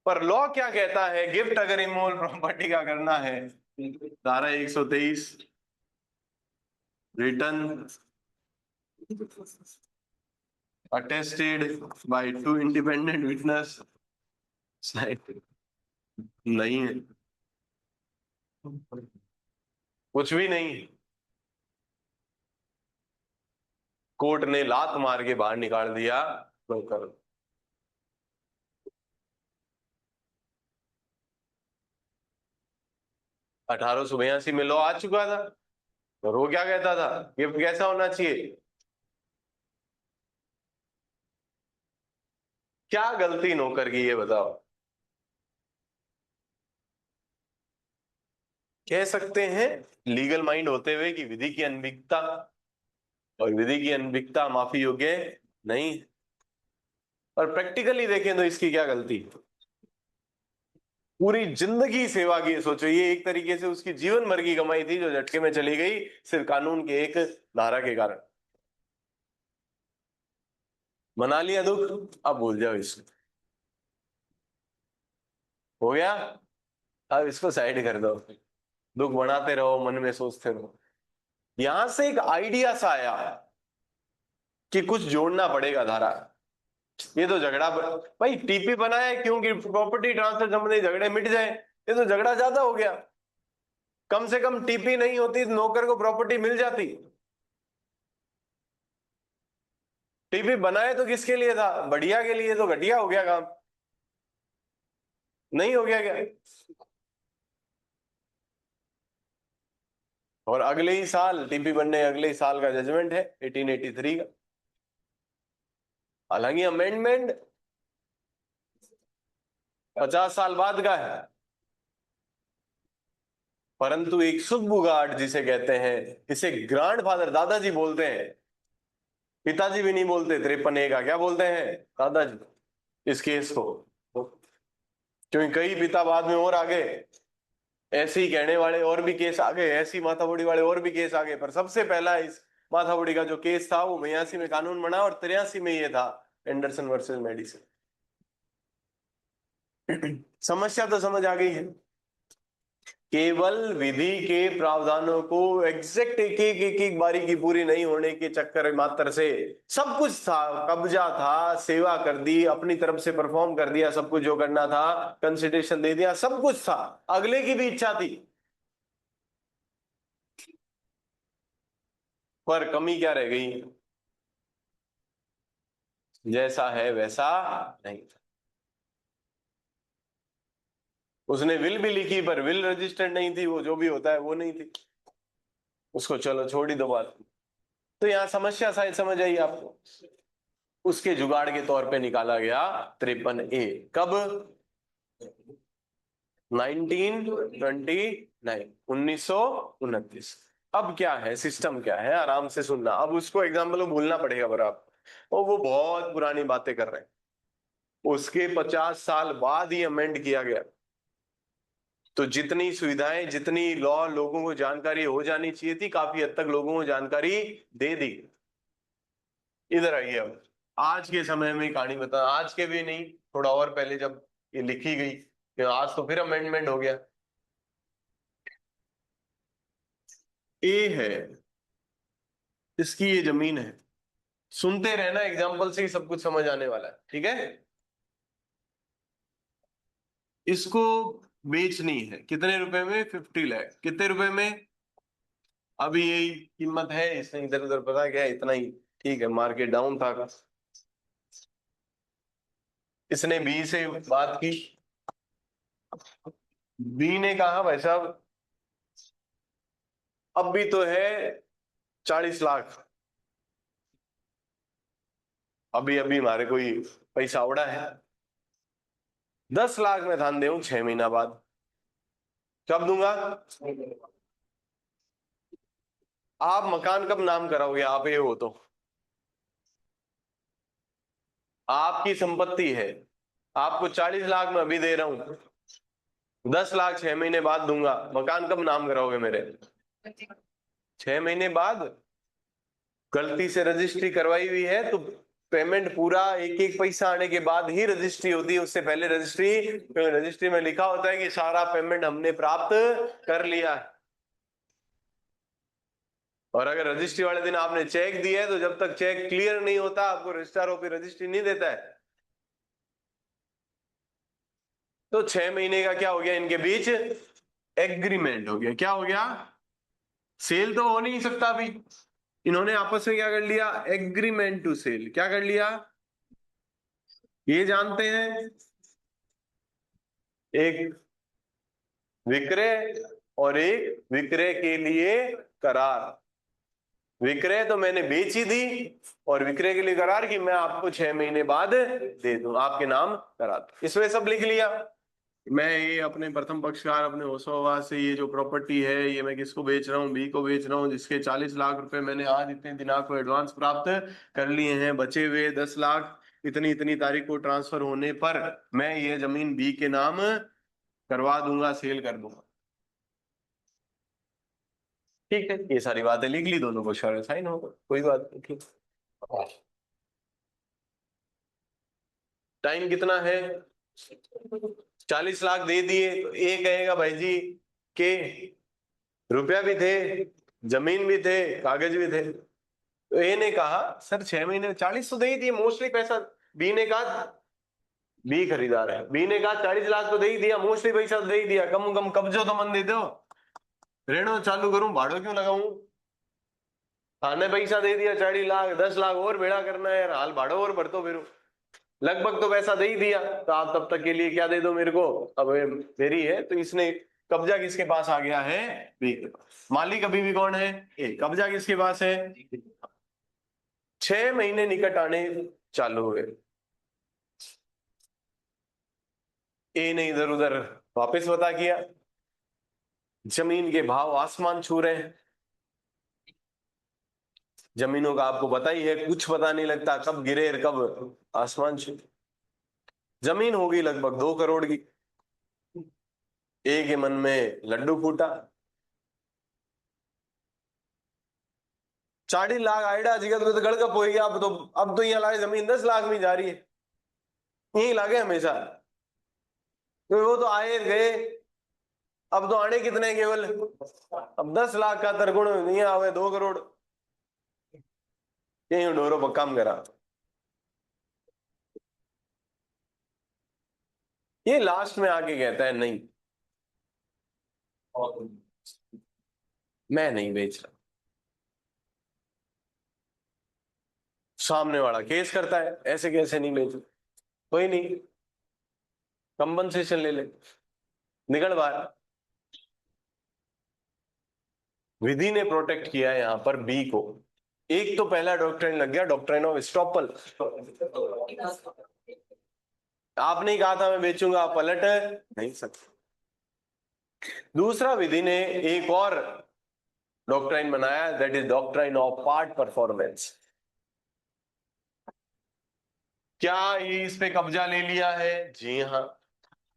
पर लॉ क्या कहता है, गिफ्ट अगर इमोल प्रॉपर्टी का करना है, धारा 123 return attested by two independent witness, नहीं है, कुछ भी नहीं है। कोर्ट ने लात मार के बाहर निकाल दिया नौकर। 1882 में लॉ आ चुका था और वो क्या कहता था, गिफ्ट कैसा होना चाहिए। क्या गलती नौकर की ये बताओ। कह सकते हैं लीगल माइंड होते हुए कि विधि की अनभिज्ञता, और विधि की अनभिज्ञता माफी योग्य नहीं। और प्रैक्टिकली देखें तो इसकी क्या गलती, पूरी जिंदगी सेवा की है। सोचो, ये एक तरीके से उसकी जीवन भर की कमाई थी जो झटके में चली गई सिर्फ कानून के एक धारा के कारण। मना लिया दुख, अब भूल जाओ इसको, हो गया, अब इसको साइड कर दो। दुख बढ़ाते रहो, मन में सोचते रहो। यहां से एक आइडिया सा आया कि कुछ जोड़ना पड़ेगा धारा। ये तो झगड़ा भाई टीपी बनाया है क्योंकि प्रॉपर्टी ट्रांसफर संबंधी झगड़े मिट जाए। ये तो झगड़ा ज्यादा हो गया। कम से कम टीपी नहीं होती तो नौकर को प्रॉपर्टी मिल जाती। टीपी बनाए तो किसके लिए था, बढ़िया के लिए, तो घटिया हो गया काम, नहीं हो गया क्या। और अगले ही साल टीपी बनने, अगले ही साल का जजमेंट है 1883 का। हालांकि अमेंडमेंट 50 साल बाद का है, परंतु एक सुखबुगाट जिसे कहते हैं, इसे ग्रैंड फादर दादाजी बोलते हैं, पिताजी भी नहीं बोलते। 53 का क्या बोलते हैं, दादाजी, इस केस को। क्योंकि कई पिता बाद में और आगे ऐसे ही कहने वाले और भी केस आ गए, ऐसी माथाबुड़ी वाले और भी केस आ गए, पर सबसे पहला इस माथाबुड़ी का जो केस था वो 82 में कानून बना और 83 में ये था एंडरसन वर्सेस मेडिसन। समस्या तो समझ आ गई है। केवल विधि के प्रावधानों को एग्जैक्ट एक बारीकी पूरी नहीं होने के चक्कर मात्र से सब कुछ था, कब्जा था, सेवा कर दी, अपनी तरफ से परफॉर्म कर दिया, सब कुछ जो करना था, कंसिडरेशन दे दिया, सब कुछ था, अगले की भी इच्छा थी, पर कमी क्या रह गई, जैसा है वैसा नहीं था। उसने विल भी लिखी पर विल रजिस्टर्ड नहीं थी, वो जो भी होता है वो नहीं थी, उसको चलो छोड़ ही दो बात। तो यहाँ समस्या शायद समझ आई आपको। उसके जुगाड़ के तौर पे निकाला गया 53A। कब? 1929। अब क्या है सिस्टम, क्या है, आराम से सुनना। अब उसको एग्जाम्पल भूलना पड़ेगा बराबर, और वो बहुत पुरानी बातें कर रहे हैं। उसके 50 साल बाद ही अमेंड किया गया। तो जितनी सुविधाएं, जितनी लॉ लोगों को जानकारी हो जानी चाहिए थी, काफी हद तक लोगों को जानकारी दे दी। इधर आइए। अब आज के समय में कहानी बता, आज के भी नहीं, थोड़ा और पहले जब ये लिखी गई, तो आज तो फिर अमेंडमेंट हो गया। ए है, इसकी ये जमीन है। सुनते रहना, एग्जाम्पल से ही सब कुछ समझ आने वाला है, ठीक है। इसको बेचनी है कितने रुपए में? 50 लाख। कितने रुपए में? अभी यही कीमत है, इसने इधर उधर पता क्या है, इतना ही, ठीक है, मार्केट डाउन था। इसने बी से बात की, बी ने कहा भाई साहब अब भी तो है 40 लाख, अभी अभी हमारे कोई पैसा उड़ा है, 10 लाख में धान दे 6 महीना बाद। कब दूंगा? आप मकान कब नाम कराओगे? आप ये हो तो आपकी संपत्ति है, आपको 40 लाख में अभी दे रहा हूं, 10 लाख 6 महीने बाद दूंगा। मकान कब नाम कराओगे मेरे? 6 महीने बाद। गलती से रजिस्ट्री करवाई हुई है तो पेमेंट पूरा एक एक पैसा आने के बाद ही रजिस्ट्री होती है, उससे पहले रजिस्ट्री में लिखा होता है कि सारा पेमेंट हमने प्राप्त कर लिया है। और अगर रजिस्ट्री वाले दिन आपने चेक दिया है तो जब तक चेक क्लियर नहीं होता आपको रजिस्ट्रार ऑफिस रजिस्ट्री नहीं देता है। तो 6 महीने का क्या हो गया इनके बीच? एग्रीमेंट हो गया। क्या हो गया? सेल तो हो नहीं सकता अभी, इन्होंने आपस में क्या कर लिया? Agreement to sell. क्या कर लिया? ये जानते हैं, एक विक्रय और एक विक्रय के लिए करार। विक्रय तो मैंने बेच ही दी, और विक्रय के लिए करार कि मैं आपको 6 महीने बाद दे दूं, आपके नाम करा दूं। इसमें सब लिख लिया। मैं ये अपने प्रथम पक्षकार अपने होशोहवास से ये जो प्रॉपर्टी है ये मैं किसको बेच रहा हूँ? बी को बेच रहा हूँ, जिसके 40 लाख रुपए मैंने आज इतने दिनांक को एडवांस प्राप्त कर लिए हैं। बचे हुए 10 लाख इतनी इतनी तारीख को ट्रांसफर होने पर मैं ये जमीन बी के नाम करवा दूंगा, सेल कर दूंगा। ठीक है, ये सारी बातें लिख ली, दोनों को साइन होगा, कोई बात नहीं। ठीक, टाइम कितना है? 40 लाख दे दिए तो ए कहेगा भाई जी के रुपया भी थे, जमीन भी थे, कागज भी थे। तो ए ने कहा सर 6 महीने में 40 तो दे ही दिए मोस्टली पैसा। बी ने कहा, बी खरीदार है, बी ने कहा 40 लाख तो दे ही दिया, मोस्टली पैसा तो दे ही दिया, कम कम कब्जो तो मन दे दो, ऋण चालू करूं, भाड़ो क्यों लगाऊं? थाने पैसा दे दिया 40 लाख, 10 लाख और भेड़ा करना है यार, हाल भाड़ो और भरतो फिर लगभग तो पैसा दे ही दिया, तो आप तब तक के लिए क्या दे दो मेरे को? अब ये मेरी है, तो इसने कब्जा किसके पास आ गया है? बी के पास। मालिक अभी भी कौन है? ए। कब्जा किसके पास है? 6 महीने निकट आने चालू हुए, ए ने इधर उधर वापस पता किया, जमीन के भाव आसमान छू रहे हैं। जमीनों का आपको पता ही है, कुछ पता नहीं लगता कब गिरे और कब आसमान छू। जमीन होगी लगभग 2 करोड़ की। ए के मन में लड्डू फूटा, 40 लाख आइडा जिगत में तो गड़कप हो गया। अब तो यहाँ लागे जमीन 10 लाख में जा रही है, यही लागे हमेशा। तो वो तो आए गए, अब तो आने कितने केवल, अब 10 लाख का तरगुण नहीं आवे 2 करोड़, यही डोरो पर काम करा। ये लास्ट में आके कहता है नहीं मैं नहीं बेच रहा। सामने वाला केस करता है, ऐसे कैसे नहीं बेच, कोई नहीं, कंपनसेशन ले ले। निकल बाहर। विधि ने प्रोटेक्ट किया है यहां पर बी को। एक तो पहला डॉक्ट्राइन लग गया, डॉक्ट्राइन ऑफ एस्टॉपल। आपने ही कहा था मैं बेचूंगा, आप पलट नहीं सकते। दूसरा विधि ने एक और डॉक्ट्राइन बनाया, that is doctrine of part performance. क्या इस पे कब्जा ले लिया है? जी हाँ।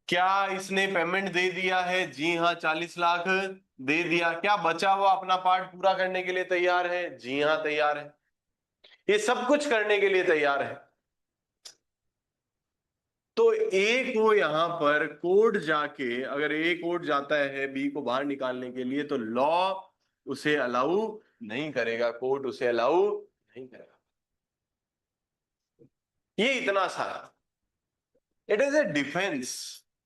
क्या इसने पेमेंट दे दिया है? जी हाँ, 40 लाख दे दिया। क्या बचा हुआ अपना पार्ट पूरा करने के लिए तैयार है? जी हाँ, तैयार है। ये सब कुछ करने के लिए तैयार है। तो ए को यहां पर कोर्ट जाके, अगर ए कोर्ट जाता है बी को बाहर निकालने के लिए, तो लॉ उसे अलाउ नहीं करेगा, कोर्ट उसे अलाउ नहीं करेगा। ये इतना सारा, इट इज ए डिफेंस।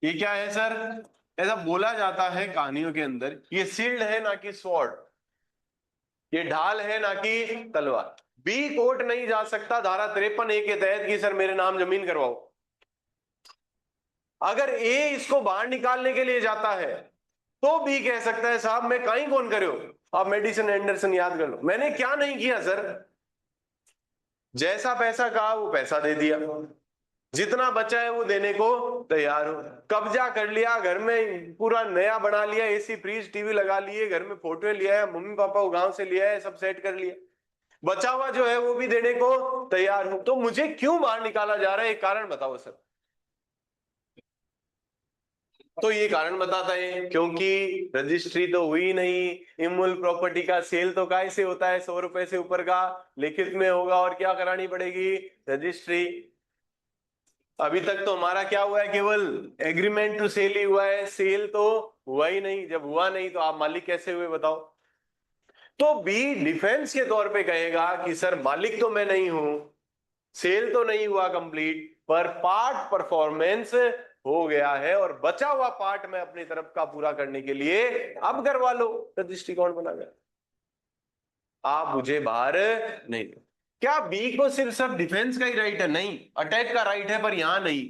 ये क्या है सर? ऐसा बोला जाता है कहानियों के अंदर, ये शील्ड है ना कि स्वॉर्ड, ये ढाल है ना कि तलवार। बी कोर्ट नहीं जा सकता धारा 53A के तहत कि सर मेरे नाम जमीन करवाओ। अगर ए इसको बाहर निकालने के लिए जाता है तो बी कह सकता है साहब मैं कहीं कौन करे हो, आप मेडिसन एंडरसन याद कर लो, मैंने क्या नहीं किया सर। जैसा पैसा कहा वो पैसा दे दिया, जितना बचा है वो देने को तैयार हो। कब्जा कर लिया, घर में पूरा नया बना लिया, एसी फ्रिज टीवी लगा लिए, घर में फोटो लिया है, मम्मी पापा को गांव से लिया है, सब सेट कर लिया, बचा हुआ जो है वो भी देने को तैयार हूं। तो मुझे क्यों बाहर निकाला जा रहा है, एक कारण बताओ सर। तो ये कारण बताता है क्योंकि रजिस्ट्री तो हुई नहीं। इमूल प्रॉपर्टी का सेल तो काय से होता है? 100 रुपए से ऊपर का लिखित में होगा, और क्या करानी पड़ेगी? रजिस्ट्री। अभी तक तो हमारा क्या हुआ है? केवल एग्रीमेंट टू सेल ही हुआ है, सेल तो हुआ ही नहीं। जब हुआ नहीं तो आप मालिक कैसे हुए बताओ? तो बी डिफेंस के तौर पे कहेगा कि सर मालिक तो मैं नहीं हूं, सेल तो नहीं हुआ कंप्लीट, पर पार्ट परफॉर्मेंस हो गया है, और बचा हुआ पार्ट मैं अपनी तरफ का पूरा करने के लिए अब करवा लो। तो दृष्टिकोण बना गया, आप मुझे बाहर नहीं दो। क्या बी को सिर्फ सब डिफेंस का ही राइट है? नहीं, अटैक का राइट है, पर यहां नहीं,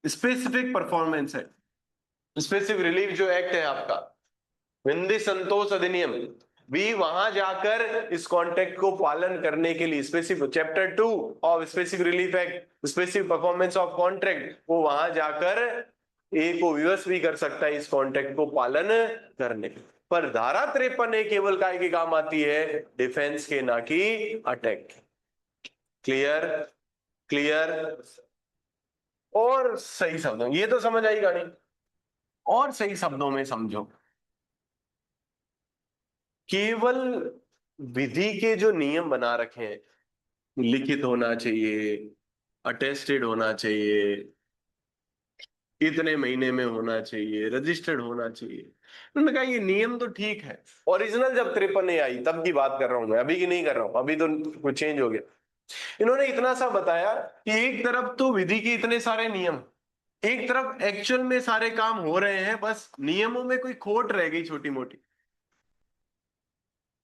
स्पेसिफिक परफॉर्मेंस है। स्पेसिफिक रिलीफ जो एक्ट है आपका, विंध्य संतोष अधिनियम, भी वहां जाकर इस कॉन्ट्रैक्ट को पालन करने के लिए specific chapter 2 of specific relief act, specific performance of contract, वो वहां जाकर ए को विवश भी कर सकता है इस कॉन्ट्रैक्ट को पालन करने। पर धारा 53A केवल काय के काम आती है? डिफेंस के, ना कि अटैक। क्लियर? क्लियर? और सही शब्दों, ये तो समझ आई गाड़ी, और सही शब्दों में समझो। केवल विधि के जो नियम बना रखे हैं, लिखित होना चाहिए, अटेस्टेड होना चाहिए, इतने महीने में होना चाहिए, रजिस्टर्ड होना चाहिए, उन्होंने कहा ये नियम तो ठीक है। ओरिजिनल जब 53A आई तब की बात कर रहा हूं मैं, अभी की नहीं कर रहा हूं, अभी तो कुछ चेंज हो गया। इन्होंने इतना सा बताया कि एक तरफ तो विधि के इतने सारे नियम, एक तरफ एक्चुअल में सारे काम हो रहे हैं, बस नियमों में कोई खोट रह गई छोटी मोटी,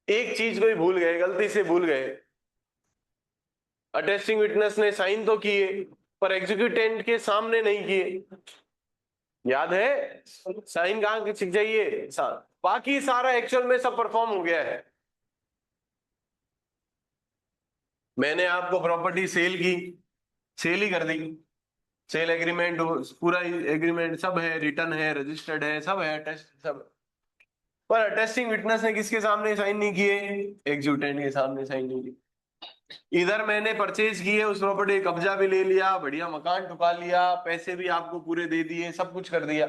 एक चीज कोई भूल गए, गलती से भूल गए। अटेस्टिंग विटनेस ने साइन तो किए, पर एग्जीक्यूटेंट के सामने नहीं किए, याद है? साइन कहां छिक जाइए, बाकी सारा एक्चुअल में सब परफॉर्म हो गया है। मैंने आपको प्रॉपर्टी सेल की, सेल ही कर दी, सेल एग्रीमेंट पूरा एग्रीमेंट सब है, रिटर्न है, रजिस्टर्ड है, सब है, टेस्ट सब, पर अटेस्टिंग विटनेस ने किसके सामने साइन नहीं किए? एग्जीक्यूटेंट के सामने साइन नहीं किए। इधर मैंने परचेज की है उस प्रॉपर्टी, कब्जा भी ले लिया, बढ़िया मकान ठुका लिया, पैसे भी आपको पूरे दे दिए, सब कुछ कर दिया,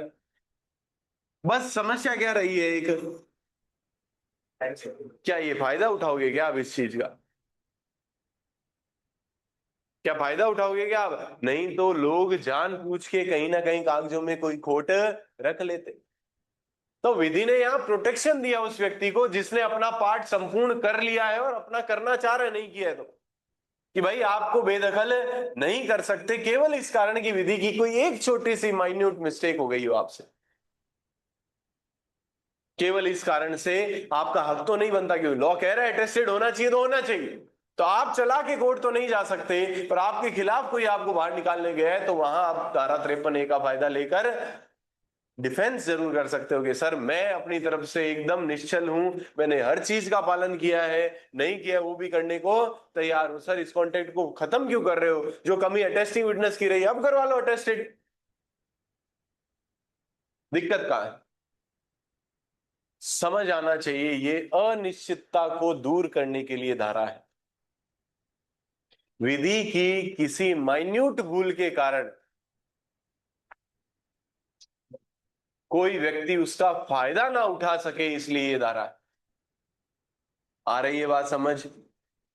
बस समस्या क्या रही है एक, क्या ये फायदा उठाओगे क्या आप इस चीज का? क्या फायदा उठाओगे क्या आप? नहीं तो लोग जानबूझ के कहीं ना कहीं कागजों में कोई खोट रख लेते। तो विधि ने यहां प्रोटेक्शन दिया उस व्यक्ति को जिसने अपना पार्ट संपूर्ण कर लिया है और अपना करना चाह रहे नहीं किया है, तो कि भाई आपको बेदखल नहीं कर सकते, केवल इस कारण की विधि की कोई एक छोटी सी माइन्यूट मिस्टेक हो गई हो आपसे, केवल इस कारण से आपका हक तो नहीं बनता। क्यों? लॉ कह रहा है अटेस्टेड होना चाहिए तो होना चाहिए, तो आप चला के कोर्ट तो नहीं जा सकते, पर आपके खिलाफ कोई आपको बाहर निकालने गया है तो वहां आप धारा 53A का फायदा लेकर डिफेंस जरूर कर सकते हो कि सर मैं अपनी तरफ से एकदम निश्चल हूं, मैंने हर चीज का पालन किया है, नहीं किया वो भी करने को तैयार हूं। सर इस कॉन्ट्रैक्ट को खत्म क्यों कर रहे हो, जो कमी अटेस्टिंग विटनेस की रही है अब करवा लो अटेस्टेड। दिक्कत कहाँ है? समझ आना चाहिए, ये अनिश्चितता को दूर करने के लिए धारा है। विधि की किसी माइन्यूट भूल के कारण कोई व्यक्ति उसका फायदा ना उठा सके, इसलिए ये धारा है। आ रही है बात समझ?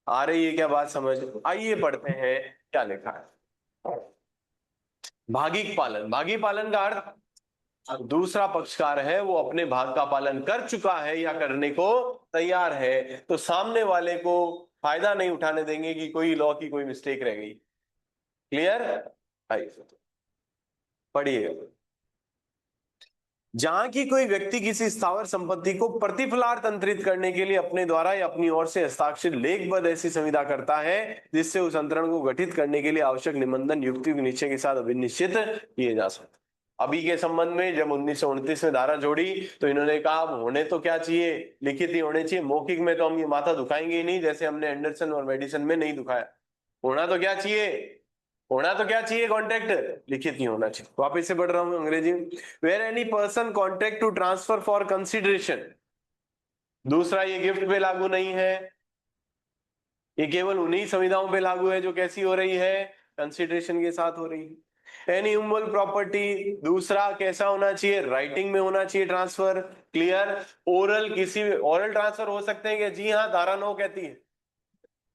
आ रही है क्या बात समझ? आइए पढ़ते हैं क्या लिखा है। भागीक पालन, भागी पालन का अर्थ दूसरा पक्षकार है वो अपने भाग का पालन कर चुका है या करने को तैयार है, तो सामने वाले को फायदा नहीं उठाने देंगे कि कोई लॉ की कोई मिस्टेक रह गई। क्लियर? आइए पढ़िए। जहां की कोई व्यक्ति किसी स्थावर संपत्ति को प्रतिफलार्थ अंतरित करने के लिए अपने द्वारा या अपनी ओर से हस्ताक्षर लेखबद्ध ऐसी संविदा करता है जिससे उस अंतरण को गठित करने के लिए आवश्यक निबंधन युक्ति निश्चय के साथ अभिनिश्चित किए जा सकते। अभी के संबंध में जब 1929 में धारा जोड़ी तो इन्होंने कहा अब होने तो क्या चाहिए, लिखित ही होने चाहिए, मौखिक में तो हम ये माथा दुखाएंगे ही नहीं जैसे हमने एंडरसन और मेडिसन में नहीं दुखाया। होना तो क्या चाहिए, होना तो क्या चाहिए, कॉन्ट्रैक्ट लिखित नहीं होना चाहिए। वापिस से पढ़ रहा हूं अंग्रेजी में। Where any person contract to transfer for consideration, दूसरा ये गिफ्ट पे लागू नहीं है, ये केवल उन्हीं संविधाओं पे लागू है जो कैसी हो रही है, कंसिडरेशन के साथ हो रही है। एनी इमूवेबल प्रॉपर्टी, दूसरा कैसा होना चाहिए, राइटिंग में होना चाहिए ट्रांसफर। क्लियर? ओरल, किसी ओरल ट्रांसफर हो सकते हैं क्या? जी हाँ, धारा 9 कहती है।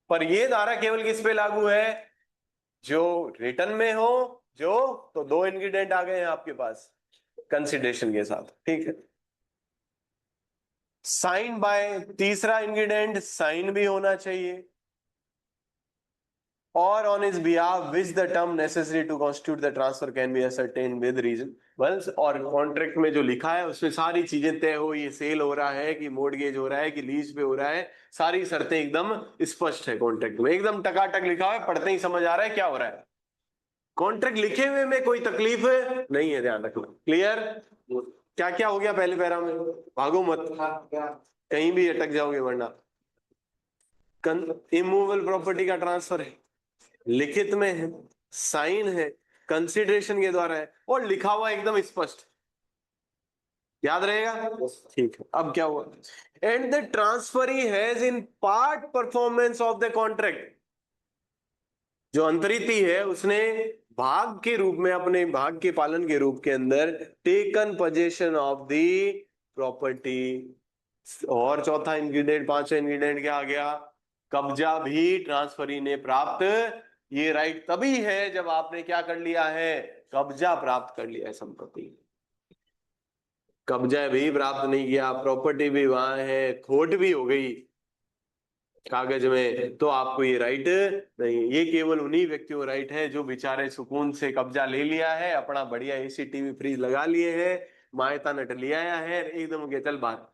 पर ये धारा केवल किस पे लागू है, जो रिटर्न में हो, जो, तो दो इंग्रेडिएंट आ गए हैं आपके पास कंसिडरेशन के साथ। ठीक है? साइन बाय, तीसरा इंग्रेडिएंट साइन भी होना चाहिए, और on his behalf which the term necessary to constitute the transfer can be ascertain with reason. बस, और कॉन्ट्रैक्ट में जो लिखा है उसमें सारी चीजें तय हो, ये सेल हो रहा है कि मोर्टगेज हो रहा है कि लीज पे हो रहा है, सारी शर्तें एकदम स्पष्ट है कॉन्ट्रैक्ट में, एकदम टकाटक लिखा है, पढ़ते ही समझ आ रहा है क्या हो रहा है। कॉन्ट्रैक्ट लिखे हुए में कोई तकलीफ नहीं है, ध्यान रखना। क्लियर? क्या क्या हो गया पहले पैरा में, भागो मत, कहीं भी अटक जाओगे वरना। इमूवेबल प्रॉपर्टी का ट्रांसफर है, लिखित में है, साइन है, कंसिडरेशन के द्वारा है, और लिखा हुआ एकदम स्पष्ट, याद रहेगा? ठीक है। अब क्या हुआ, and the transferee has in part performance of the contract, जो अंतरिती है उसने भाग के रूप में, अपने भाग के पालन के रूप के अंदर taken possession of the property. और चौथा इंग्रेडिएंट, पांचवा इंग्रेडिएंट क्या आ गया, कब्जा भी ट्रांसफरी ने प्राप्त। ये राइट तभी है जब आपने क्या कर लिया है, कब्जा प्राप्त कर लिया है संपत्ति। कब्जा भी प्राप्त नहीं किया, प्रॉपर्टी भी वहां है, खोट भी हो गई कागज में, तो आपको ये राइट नहीं। ये केवल उन्हीं व्यक्तियों को राइट है जो बेचारे सुकून से कब्जा ले लिया है, अपना बढ़िया एसी टीवी फ्रिज लगा लिए है, मायता नट ले आया है, एकदम के चल बात,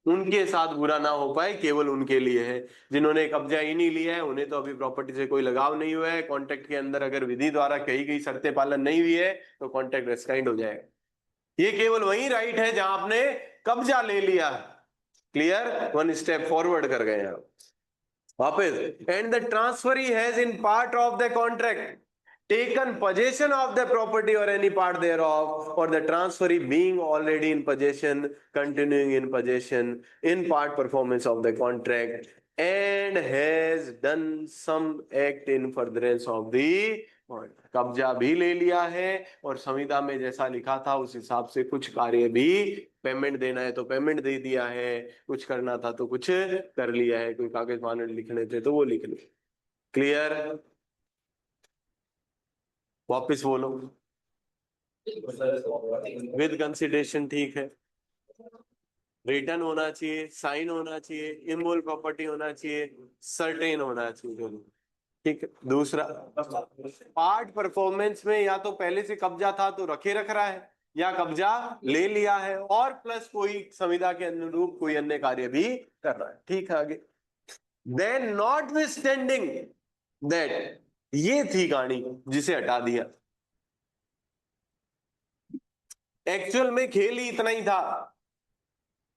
उनके साथ बुरा ना हो पाए, केवल उनके लिए है। जिन्होंने कब्जा ही नहीं लिया है उन्हें तो अभी प्रॉपर्टी से कोई लगाव नहीं हुआ है। कॉन्ट्रैक्ट के अंदर अगर विधि द्वारा कही गई शर्तें पालन नहीं हुई है तो कॉन्ट्रैक्ट रेस्काइंड हो जाएगा। ये केवल वही राइट है जहां आपने कब्जा ले लिया। क्लियर? वन स्टेप फॉरवर्ड कर गए आप वापस। And the transferee has in part of the contract taken possession of the property or any part thereof, or the transferee being already in possession, continuing in possession in part performance of the contract, and has done some act in furtherance of the contract। कब्जा भी ले लिया है और संविदा में जैसा लिखा था उस हिसाब से कुछ कार्य भी, पेमेंट देना है तो पेमेंट दे दिया है, कुछ करना था तो कुछ कर लिया है, कोई कागज मानक लिखने थे तो वो लिख लिए। क्लियर? वापिस बोलो। विद कंसिडरेशन ठीक है, रिटर्न होना चाहिए, साइन होना चाहिए, इमूवेबल प्रॉपर्टी होना चाहिए, सर्टेन होना चाहिए। ठीक है। दूसरा, पार्ट परफॉर्मेंस में या तो पहले से कब्जा था तो रखे रख रहा है, या कब्जा ले लिया है और प्लस कोई संविदा के अनुरूप कोई अन्य कार्य भी कर रहा है। ठीक है, आगे। Then notwithstanding that, ये थी कहानी जिसे हटा दिया। एक्चुअल में खेल ही इतना ही था।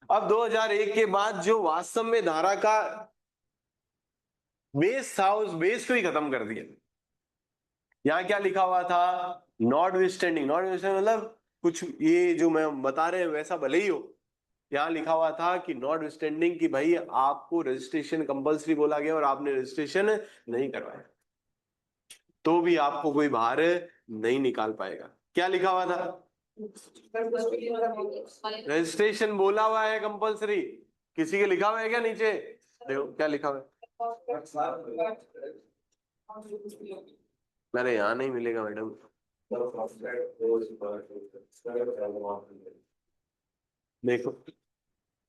अब 2001 के बाद जो वास्तव में धारा का बेस था, उस बेस को ही खत्म कर दिया। यहाँ क्या लिखा हुआ था? Not withstanding. नॉट विस्टैंडिंग मतलब कुछ ये जो मैं बता रहे हैं वैसा भले ही हो। यहाँ लिखा हुआ था कि नॉट विस्टैंडिंग कि भाई आपको रजिस्ट्रेशन कंपलसरी बोला गया और आपने रजिस्ट्रेशन नहीं करवाया तो भी आपको कोई बाहर नहीं निकाल पाएगा। क्या लिखा हुआ था? रजिस्ट्रेशन बोला हुआ है कंपलसरी। किसी के लिखा हुआ है क्या नीचे? देखो क्या लिखा हुआ है। मेरे यहाँ नहीं मिलेगा मैडम। देखो,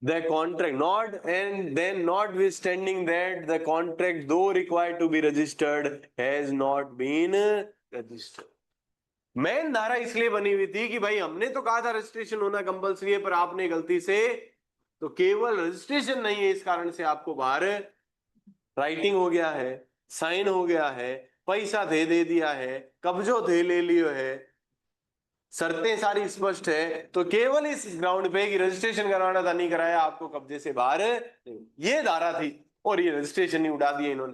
the contract not and then notwithstanding that the contract though required to be registered has not been registered। Main धारा इसलिए बनी हुई थी कि भाई हमने तो कहा था रजिस्ट्रेशन होना कंपलसरी है, पर आपने गलती से तो केवल रजिस्ट्रेशन नहीं है इस कारण से आपको बाहर राइटिंग हो गया है, साइन हो गया है, पैसा दे दिया है, कब्जो ले लियो है, शर्तें सारी स्पष्ट है, तो केवल इस ग्राउंड पे कि रजिस्ट्रेशन करवाना था नहीं कराया आपको कब्जे से बाहर ये धारा थी और ये रजिस्ट्रेशन ही उड़ा दिया इन्होंने।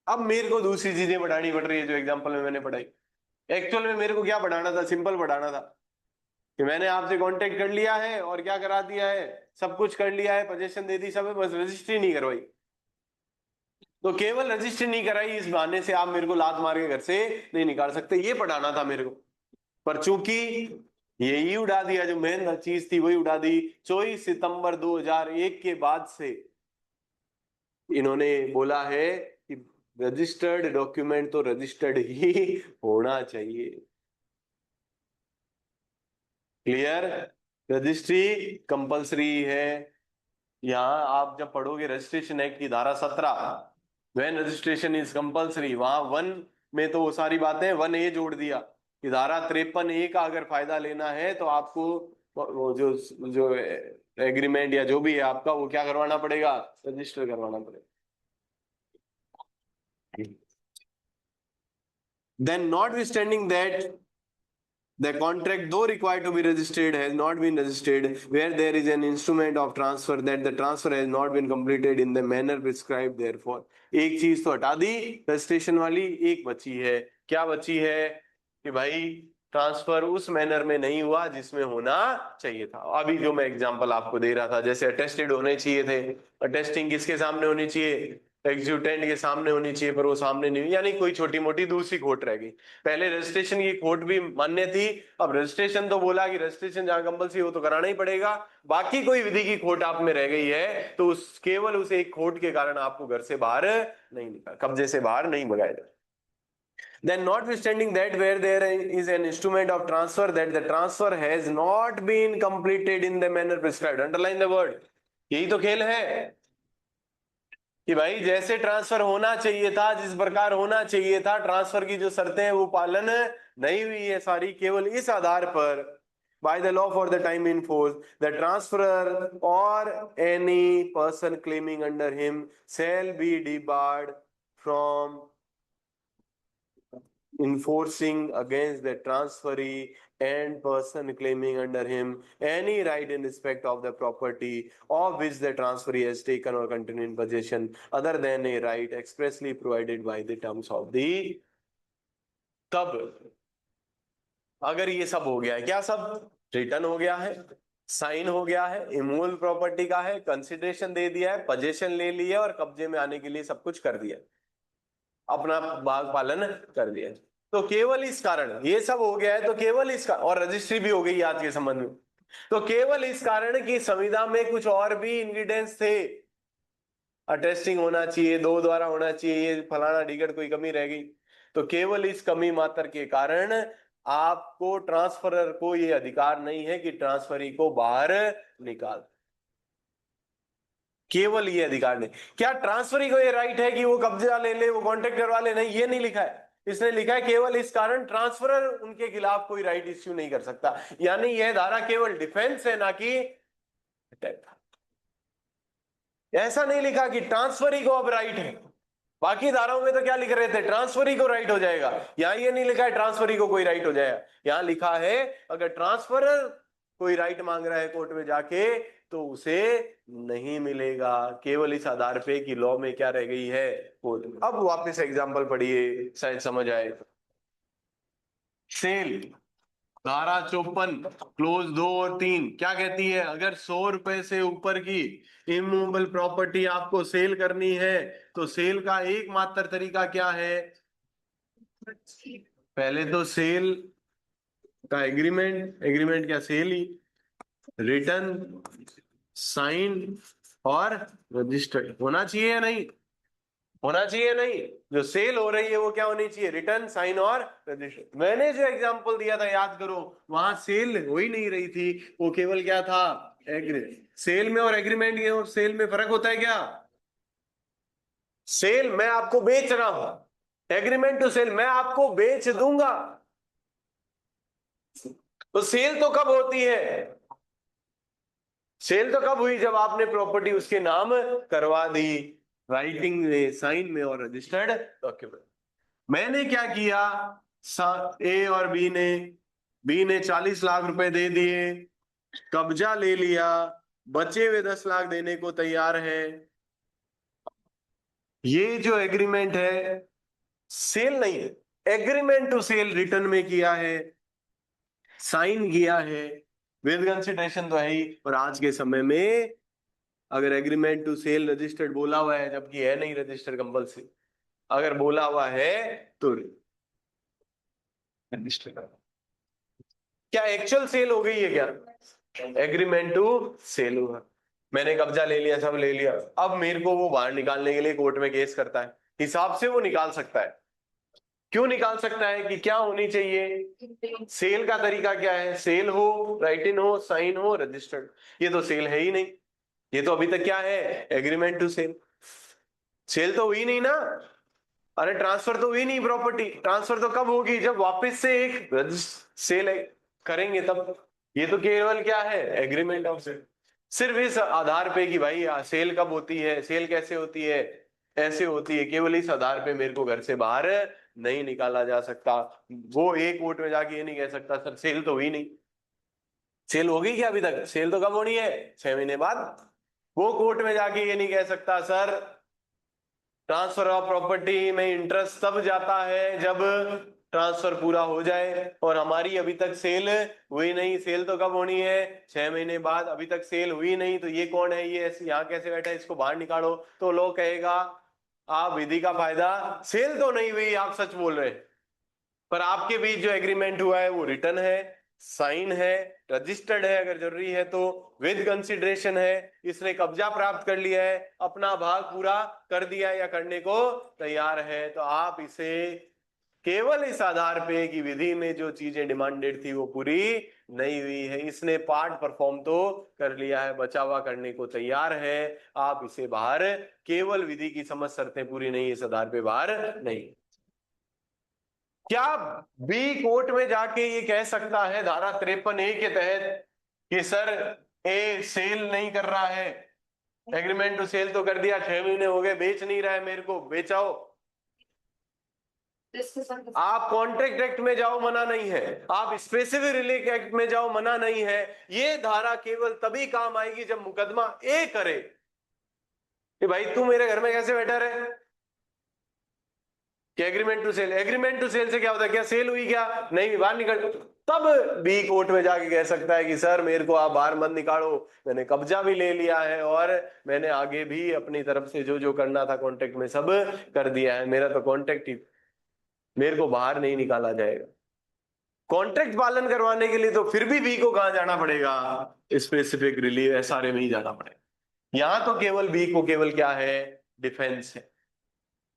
अब मेरे को दूसरी चीजें बढ़ानी पड़ रही है जो एग्जांपल में मैंने पढ़ाई। एक्चुअल में मेरे को क्या बढ़ाना था? सिंपल बढ़ाना था कि मैंने आपसे कांटेक्ट कर लिया है और क्या करा दिया है, सब कुछ कर लिया है, पोजीशन दे दी सब है, बस रजिस्ट्री नहीं करवाई। तो केवल रजिस्ट्री नहीं कराई इस बहाने से आप मेरे को लात मार के घर से नहीं निकाल सकते, ये पढ़ाना था मेरे को। पर चूंकि यही उड़ा दिया, जो मेन चीज थी वही उड़ा दी। 24 सितंबर 2001 के बाद से इन्होंने बोला है कि रजिस्टर्ड डॉक्यूमेंट तो रजिस्टर्ड ही होना चाहिए। क्लियर? रजिस्ट्री कंपलसरी है। यहाँ आप जब पढ़ोगे रजिस्ट्रेशन एक्ट की धारा 17, व्हेन रजिस्ट्रेशन इज कंपलसरी, वहां 1 में तो वो सारी बातें 1A जोड़ दिया कि धारा 53A का अगर फायदा लेना है तो आपको वो जो जो एग्रीमेंट या जो भी है आपका वो क्या करवाना पड़ेगा? रजिस्टर करवाना पड़ेगा। Then notwithstanding that the contract though required to be registered has not been registered where there is an instrument of transfer that the transfer has not been completed in the manner prescribed therefore। एक चीज तो हटा दी रजिस्ट्रेशन वाली, एक बची है। क्या बची है? कि भाई ट्रांसफर उस मैनर में नहीं हुआ जिसमें होना चाहिए था। अभी जो मैं एग्जांपल आपको दे रहा था, जैसे अटेस्टेड होने चाहिए थे, अटेस्टिंग किसके सामने होनी चाहिए? एग्जीक्यूटेंट के सामने होनी चाहिए, पर वो सामने नहीं हुई, यानी कोई छोटी मोटी दूसरी खोट रह गई। पहले रजिस्ट्रेशन की खोट भी मान्य थी, अब रजिस्ट्रेशन तो बोला कि रजिस्ट्रेशन जहां कंपलसरी हो तो कराना ही पड़ेगा, बाकी कोई विधि की खोट आप में रह गई है तो उस केवल उस एक खोट के कारण आपको घर से बाहर नहीं निकाल, कब्जे से बाहर नहीं भगाया जाए। Then notwithstanding that where there is an instrument of transfer that the transfer has not been completed in the manner prescribed, underline the word। यही तो खेल है कि भाई जैसे ट्रांसफर होना चाहिए था, जिस प्रकार होना चाहिए था, ट्रांसफर की जो शर्तें हैं वो पालन नहीं हुई है सारी, केवल इस आधार पर by the law for the time in force the transferor or any person claiming under him shall be debarred from enforcing against the transferee and person claiming under him any right in respect of the property of which the transferee has taken or continued in possession other than a right expressly provided by the terms of the। तब अगर ये सब हो गया है, क्या सब रिटर्न हो गया है, साइन हो गया है, इमूवेबल प्रॉपर्टी का है, कंसिडरेशन दे दिया है, पोजीशन ले लिया और कब्जे में आने के लिए सब कुछ कर दिया, अपना भाग पालन कर दिया, तो केवल इस कारण ये सब हो गया है, तो केवल इसका और रजिस्ट्री भी हो गई आज के संबंध में, तो केवल इस कारण की संविदा में कुछ और भी इंग्रेडिएंट्स थे, अटेस्टिंग होना चाहिए, 2 द्वारा होना चाहिए, ये फलाना ढिगड़ कोई कमी रह गई, तो केवल इस कमी मात्र के कारण आपको ट्रांसफरर को ये अधिकार नहीं है कि ट्रांसफरी को बाहर निकाल, केवल ये अधिकार नहीं। क्या ट्रांसफरी को ये राइट है कि वो कब्जा ले ले, वो कॉन्टेक्ट करवा ले? नहीं, ये नहीं लिखा है। इसने लिखा है केवल इस कारण ट्रांसफरर उनके खिलाफ कोई राइट इश्यू नहीं कर सकता, यानी यह धारा केवल डिफेंस है ना कि अटैक। ऐसा नहीं लिखा कि ट्रांसफरी को अब राइट है, बाकी धाराओं में तो क्या लिख रहे थे, ट्रांसफरी को राइट हो जाएगा। यहाँ ये नहीं लिखा है ट्रांसफरी को कोई राइट हो जाएगा, यहाँ लिखा है अगर ट्रांसफर कोई राइट मांग रहा है कोर्ट में जाके तो उसे नहीं मिलेगा, केवल इस आधार पे कि लॉ में क्या रह गई है कोर्ट। अब वापस एग्जांपल पढ़िए, शायद समझ आए। सेल धारा 54 क्लोज 2 और 3 क्या कहती है, अगर 100 रुपए से ऊपर की इमूवेबल प्रॉपर्टी आपको सेल करनी है तो सेल का एकमात्र तरीका क्या है, पहले तो सेल का एग्रीमेंट, एग्रीमेंट क्या सेल ही, रिटर्न, साइन और रजिस्टर्ड होना चाहिए या नहीं, होना चाहिए नहीं, जो सेल हो रही है वो क्या होनी चाहिए, रिटर्न, साइन और रजिस्टर। मैंने जो एग्जांपल दिया था याद करो, वहां सेल हो ही नहीं रही थी, वो केवल क्या था, एग्रीमेंट। सेल में और एग्रीमेंट के और सेल में फर्क होता है क्या, सेल मैं आपको बेच रहा हूं, एग्रीमेंट टू सेल मैं आपको बेच दूंगा। तो सेल तो कब होती है, सेल तो कब हुई, जब आपने प्रॉपर्टी उसके नाम करवा दी, राइटिंग में, साइन में और रजिस्टर्ड डॉक्यूमेंट। मैंने क्या किया, ए और बी ने 40 लाख रुपए दे दिए, कब्जा ले लिया, बचे हुए 10 लाख देने को तैयार है। ये जो एग्रीमेंट है सेल नहीं है, एग्रीमेंट टू सेल रिटर्न में किया है, साइन किया है, विद कंसिडरेशन तो है ही। और आज के समय में अगर एग्रीमेंट टू सेल रजिस्टर्ड बोला हुआ है, जबकि है नहीं रजिस्टर्ड कंपल्सरी, अगर बोला हुआ है तो रजिस्टर, क्या एक्चुअल सेल हो गई है क्या, एग्रीमेंट टू सेल हुआ, मैंने कब्जा ले लिया, सब ले लिया, अब मेरे को वो बाहर निकालने के लिए कोर्ट में केस करता है, हिसाब से वो निकाल सकता है। क्यों निकाल सकता है कि क्या होनी चाहिए, सेल का तरीका क्या है, सेल हो, राइट इन हो, साइन हो, रजिस्टर्ड। ये तो सेल है ही नहीं, ये तो अभी तक क्या है, एग्रीमेंट टू सेल। सेल तो हुई नहीं ना, अरे ट्रांसफर तो हुई नहीं प्रॉपर्टी, ट्रांसफर तो कब होगी, जब वापस से एक सेल करेंगे तब। ये तो केवल क्या है, एग्रीमेंट ऑफ सेल। सिर्फ इस आधार पे कि भाई सेल कब होती है, सेल कैसे होती है, ऐसे होती है, केवल इस आधार पे मेरे को घर से बाहर नहीं निकाला जा सकता। वो एक कोर्ट में जाके ये नहीं कह सकता सर सेल तो हुई नहीं, सेल होगी क्या अभी तक, सेल तो कब होनी है, 6 महीने बाद। वो कोर्ट में जाके ये नहीं कह सकता सर ट्रांसफर ऑफ प्रॉपर्टी में इंटरेस्ट तब जाता है जब ट्रांसफर पूरा हो जाए, और हमारी अभी तक सेल हुई नहीं, सेल तो कब होनी है, 6 महीने बाद, अभी तक सेल हुई नहीं, तो ये कौन है, ये यहाँ कैसे बैठा है, इसको बाहर निकालो। तो लोग कहेगा आप विधि का फायदा, सेल तो नहीं हुई, आप सच बोल रहे हैं, पर आपके बीच जो एग्रीमेंट हुआ है वो रिटर्न है, साइन है, रजिस्टर्ड है अगर जरूरी है तो, विद कंसिडरेशन है, इसने कब्जा प्राप्त कर लिया है, अपना भाग पूरा कर दिया या करने को तैयार है, तो आप इसे केवल इस आधार पे कि विधि में जो चीजें डिमांडेड थी वो पूरी नहीं हुई है, इसने पार्ट परफॉर्म तो कर लिया है, बचा हुआ करने को तैयार है, आप इसे बाहर, केवल विधि की समझ शर्तें पूरी नहीं इस आधार पे बाहर नहीं। क्या बी कोर्ट में जाके ये कह सकता है धारा 53A के तहत कि सर ए सेल नहीं कर रहा है, एग्रीमेंट टू सेल तो कर दिया, 6 महीने हो गए, बेच नहीं रहा है, मेरे को बेचाओ। आप कॉन्ट्रैक्ट एक्ट में जाओ मना नहीं है, आप स्पेसिफिक रिलीफ एक्ट में जाओ मना नहीं है, ये धारा केवल तभी काम आएगी जब मुकदमा ए करे कि भाई तू मेरे घर में कैसे बैठा रहे, कि agreement to sell, agreement to sell से क्या होता है, क्या सेल हुई क्या, नहीं, बाहर निकल, तब बी कोर्ट में जाके कह सकता है कि सर मेरे को आप बाहर मत निकालो, मैंने कब्जा भी ले लिया है और मैंने आगे भी अपनी तरफ से जो जो करना था कॉन्ट्रैक्ट में सब कर दिया है, मेरा तो कॉन्ट्रैक्ट ही, मेरे को बाहर नहीं निकाला जाएगा। कॉन्ट्रैक्ट पालन करवाने के लिए तो फिर भी बी को कहां जाना पड़ेगा, स्पेसिफिक रिलीफ एसआरए में ही जाना पड़ेगा। यहां तो केवल बी को केवल क्या है, डिफेंस है,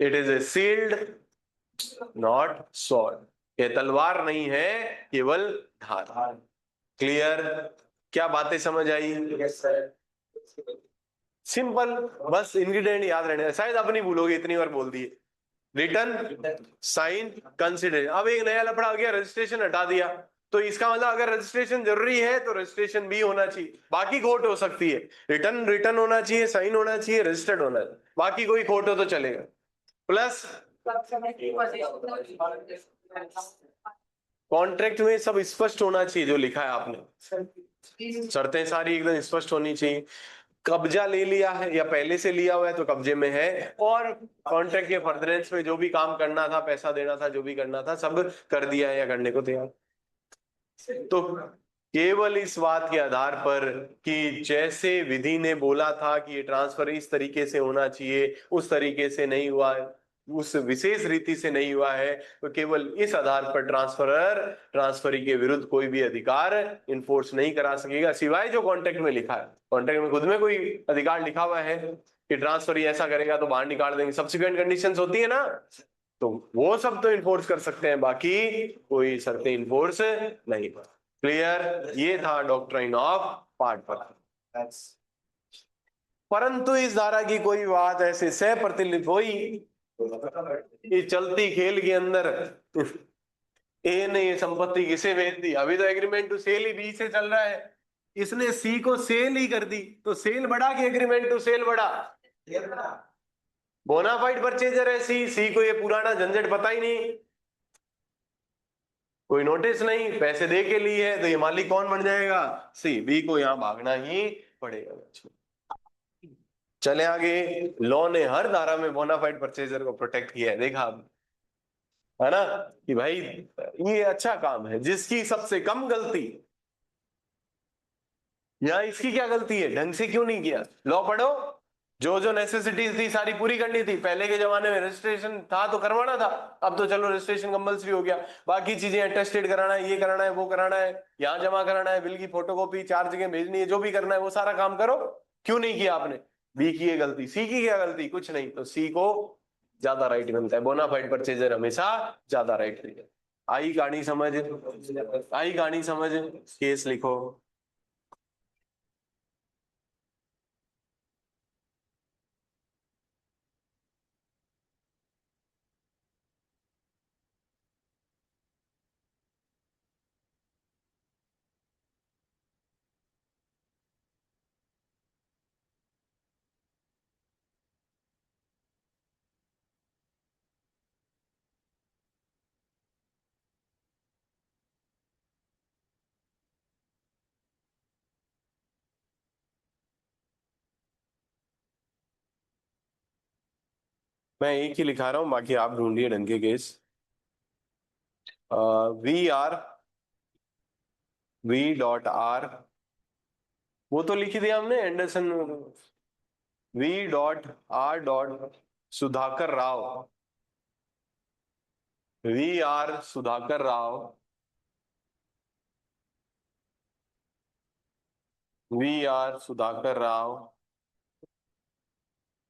it is a shield not sword, ये तलवार नहीं है केवल धार। क्लियर, क्या बातें समझ आई, सिंपल, बस इंग्रेडिएंट याद रहने, शायद अब नहीं भूलोगे, इतनी बार बोल दिए, रिटर्न, साइन, कंसिडर। अब एक नया लफड़ा आ गया, रजिस्ट्रेशन हटा दिया, तो इसका मतलब अगर रजिस्ट्रेशन जरूरी है तो रजिस्ट्रेशन भी होना चाहिए, बाकी कोर्ट हो सकती है, रिटर्न होना चाहिए, साइन होना चाहिए, रजिस्टर्ड होना चाहिए, बाकी कोई कोर्ट हो तो चलेगा। प्लस कॉन्ट्रैक्ट में सब स्पष्ट होना चाहिए जो लिखा है आपने, शर्तें सारी एकदम स्पष्ट होनी चाहिए। कब्जा ले लिया है या पहले से लिया हुआ है तो कब्जे में है, और कॉन्ट्रैक्ट के फर्दरेंस में जो भी काम करना था, पैसा देना था, जो भी करना था, सब कर दिया है या करने को तैयार। तो केवल इस बात के आधार पर कि जैसे विधि ने बोला था कि ये ट्रांसफर इस तरीके से होना चाहिए, उस तरीके से नहीं हुआ है, उस विशेष रीति से नहीं हुआ है, तो केवल इस आधार पर ट्रांसफरर ट्रांसफरी के विरुद्ध कोई भी अधिकार इन्फोर्स नहीं करा सकेगा, सिवाय जो कॉन्ट्रैक्ट में लिखा है। कॉन्ट्रैक्ट में खुद में कोई अधिकार लिखा हुआ है कि ट्रांसफर ऐसा करेगा तो बाहर निकाल देंगे, सब्सिक्वेंट कंडीशंस होती है ना, तो वो सब तो इन्फोर्स कर सकते हैं, बाकी कोई शर्तें इन्फोर्स नहीं। क्लियर? ये था डॉक्ट्राइन ऑफ पार्ट पर। परंतु इस धारा की कोई बात ऐसे सह प्रतिलिपि हुई कि चलती खेल के अंदर ए ने ये संपत्ति किसे भेज दी, अभी तो एग्रीमेंट टू सेल ही बी से चल रहा है, इसने सी को सेल ही कर दी, तो सेल बढ़ा कि एग्रीमेंट टू सेल बढ़ा? बोनाफाइड परचेजर है सी को ये पुराना झंझट पता ही नहीं, कोई नोटिस नहीं, पैसे दे के लिए है, तो ये मालिक कौन बन जाएगा? सी। बी को यहां भागना ही पड़ेगा। चले आगे, लॉ ने हर धारा में बोनाफाइड परचेजर को प्रोटेक्ट किया है, देखा आप, है ना, कि भाई ये अच्छा काम है, जिसकी सबसे कम गलती, यहाँ इसकी क्या गलती है, ढंग से क्यों नहीं किया? लॉ पढ़ो, जो जो नेसेसिटीज थी सारी पूरी करनी थी। पहले के जमाने में रजिस्ट्रेशन था तो करवाना था, अब तो चलो रजिस्ट्रेशन कंपल्सरी हो गया, बाकी चीजें अटेस्टेड कराना है, ये कराना है, वो कराना है, यहाँ जमा कराना है, बिल की फोटोकॉपी 4 जगह भेजनी है, जो भी करना है वो सारा काम करो, क्यों नहीं किया आपने? बी की ये गलती, सी की क्या गलती? कुछ नहीं, तो सी को ज्यादा राइट मिलता है, बोनाफाइड परचेजर हमेशा ज्यादा राइट मिलता है। आई कहानी समझ? आई कहानी समझ? केस लिखो। मैं एक ही लिखा रहा हूं, बाकी आप ढूंढिए ढंग के केस। वी.आर वो तो लिख ही दिया हमने, Anderson. VR. Sudhakar Rao, VR. Sudhakar Rao, VR. Sudhakar Rao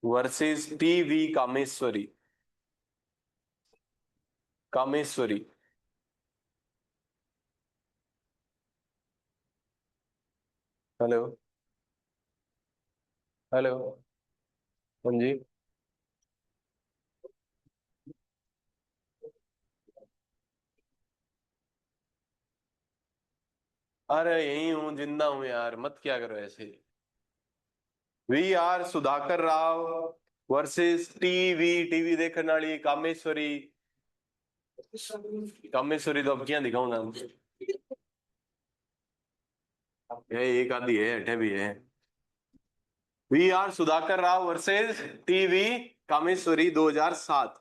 versus TV. Kameshwari, Kameshwari. Hello, hello, हाँ जी। अरे यही हूँ, जिंदा हूँ यार, मत क्या करो ऐसे। VR. Sudhakar Rao versus TV देखने वाली कामेश्वरी। कामेश्वरी तो अब क्या दिखाऊंगा, ये एक आधी है, हटे भी है। VR. Sudhakar Rao versus TV Kameshwari 2007।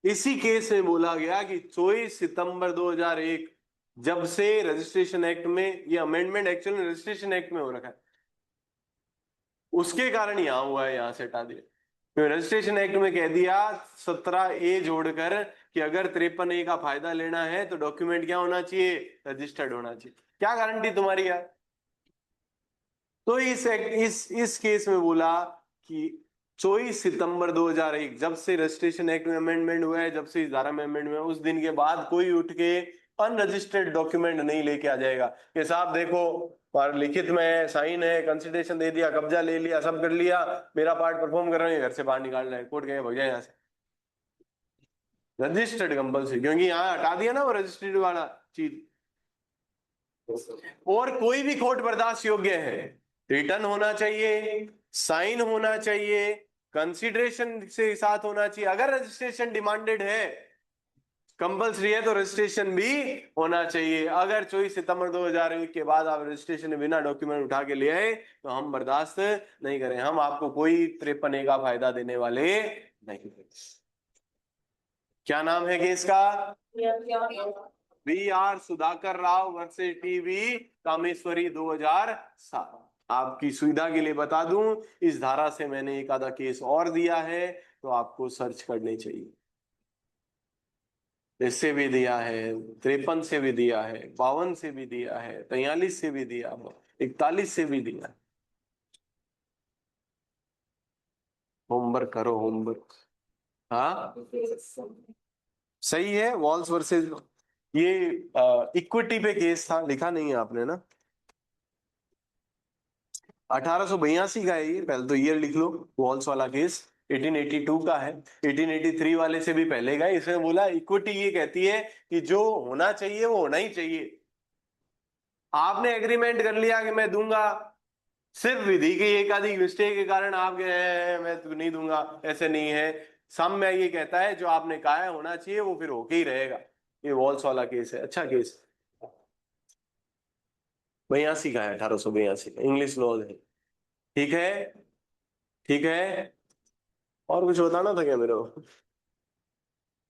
इसी केस में बोला गया कि 24 सितंबर 2001, जब से रजिस्ट्रेशन एक्ट में, ये अमेंडमेंट एक्चुअली रजिस्ट्रेशन एक्ट में हो रखा है, उसके कारण यहां हुआ है, यहां से हटा दिया। तो रजिस्ट्रेशन एक्ट में कह दिया 17A जोड़कर कि अगर 53A का फायदा लेना है तो डॉक्यूमेंट क्या होना चाहिए? रजिस्टर्ड होना चाहिए। क्या गारंटी तुम्हारी यार? तो इस केस में बोला कि 24 सितंबर 2001, जब से रजिस्ट्रेशन एक्ट में अमेंडमेंट हुआ है, जब से इस धारा में अमेंडमेंट हुआ है, उस दिन के बाद कोई उठ के अनरजिस्टर्ड डॉक्यूमेंट नहीं लेके आ जाएगा कि साहब देखो, और लिखित में है, साइन है, कंसिडरेशन दे दिया, कब्जा ले लिया, सब कर लिया, मेरा पार्ट परफॉर्म कर रहे हैं, घर से बाहर निकाल रहे हैं, कोर्ट गए, भग जाए यहाँ से। रजिस्टर्ड कंपल्सरी, क्योंकि यहाँ हटा दिया ना वो रजिस्टर्ड वाला चीज। और कोई भी कोर्ट बर्दाश्त योग्य है, रिटर्न होना चाहिए, साइन होना चाहिए, कंसिडरेशन से साथ होना चाहिए। अगर रजिस्ट्रेशन डिमांडेड है, कंपल्सरी है, तो रजिस्ट्रेशन भी होना चाहिए। अगर 24 सितंबर 2001 के बाद आप रजिस्ट्रेशन बिना डॉक्यूमेंट उठा के ले आए तो हम बर्दाश्त नहीं करें। हम आपको कोई 53A का फायदा देने वाले नहीं। क्या नाम है केस का? VR Sudhakar Rao versus TV Kameshwari 2007। आपकी सुविधा के लिए बता दूं, इस धारा से मैंने एक आधा केस और दिया है, तो आपको सर्च करने चाहिए। इससे भी दिया है, 53 से भी दिया है, 52 से भी दिया है, 43 से भी दिया है, 41 से भी दिया है। होमवर्क करो, होमवर्क। हाँ सही है। वॉल्स वर्सेस, ये इक्विटी पे केस था, लिखा नहीं है आपने ना? 1882 का है ये, पहले तो ईयर लिख लो। वॉल्स वाला केस 1882 का है। 1883 वाले से भी पहले का है। इसमें बोला इक्विटी ये कहती है कि जो होना चाहिए वो होना ही चाहिए। आपने एग्रीमेंट कर लिया कि मैं दूंगा, सिर्फ विधि की एक आधी मिस्टेक के कारण आप कह रहे हैं मैं तो नहीं दूंगा, ऐसे नहीं है। सम में ये कहता है जो आपने कहा है होना चाहिए वो फिर होके ही रहेगा। ये वॉल्स वाला केस है, अच्छा केस। 82 का है, 1882 का, इंग्लिश लॉ है। ठीक है, ठीक है। और कुछ बताना था क्या मेरे को?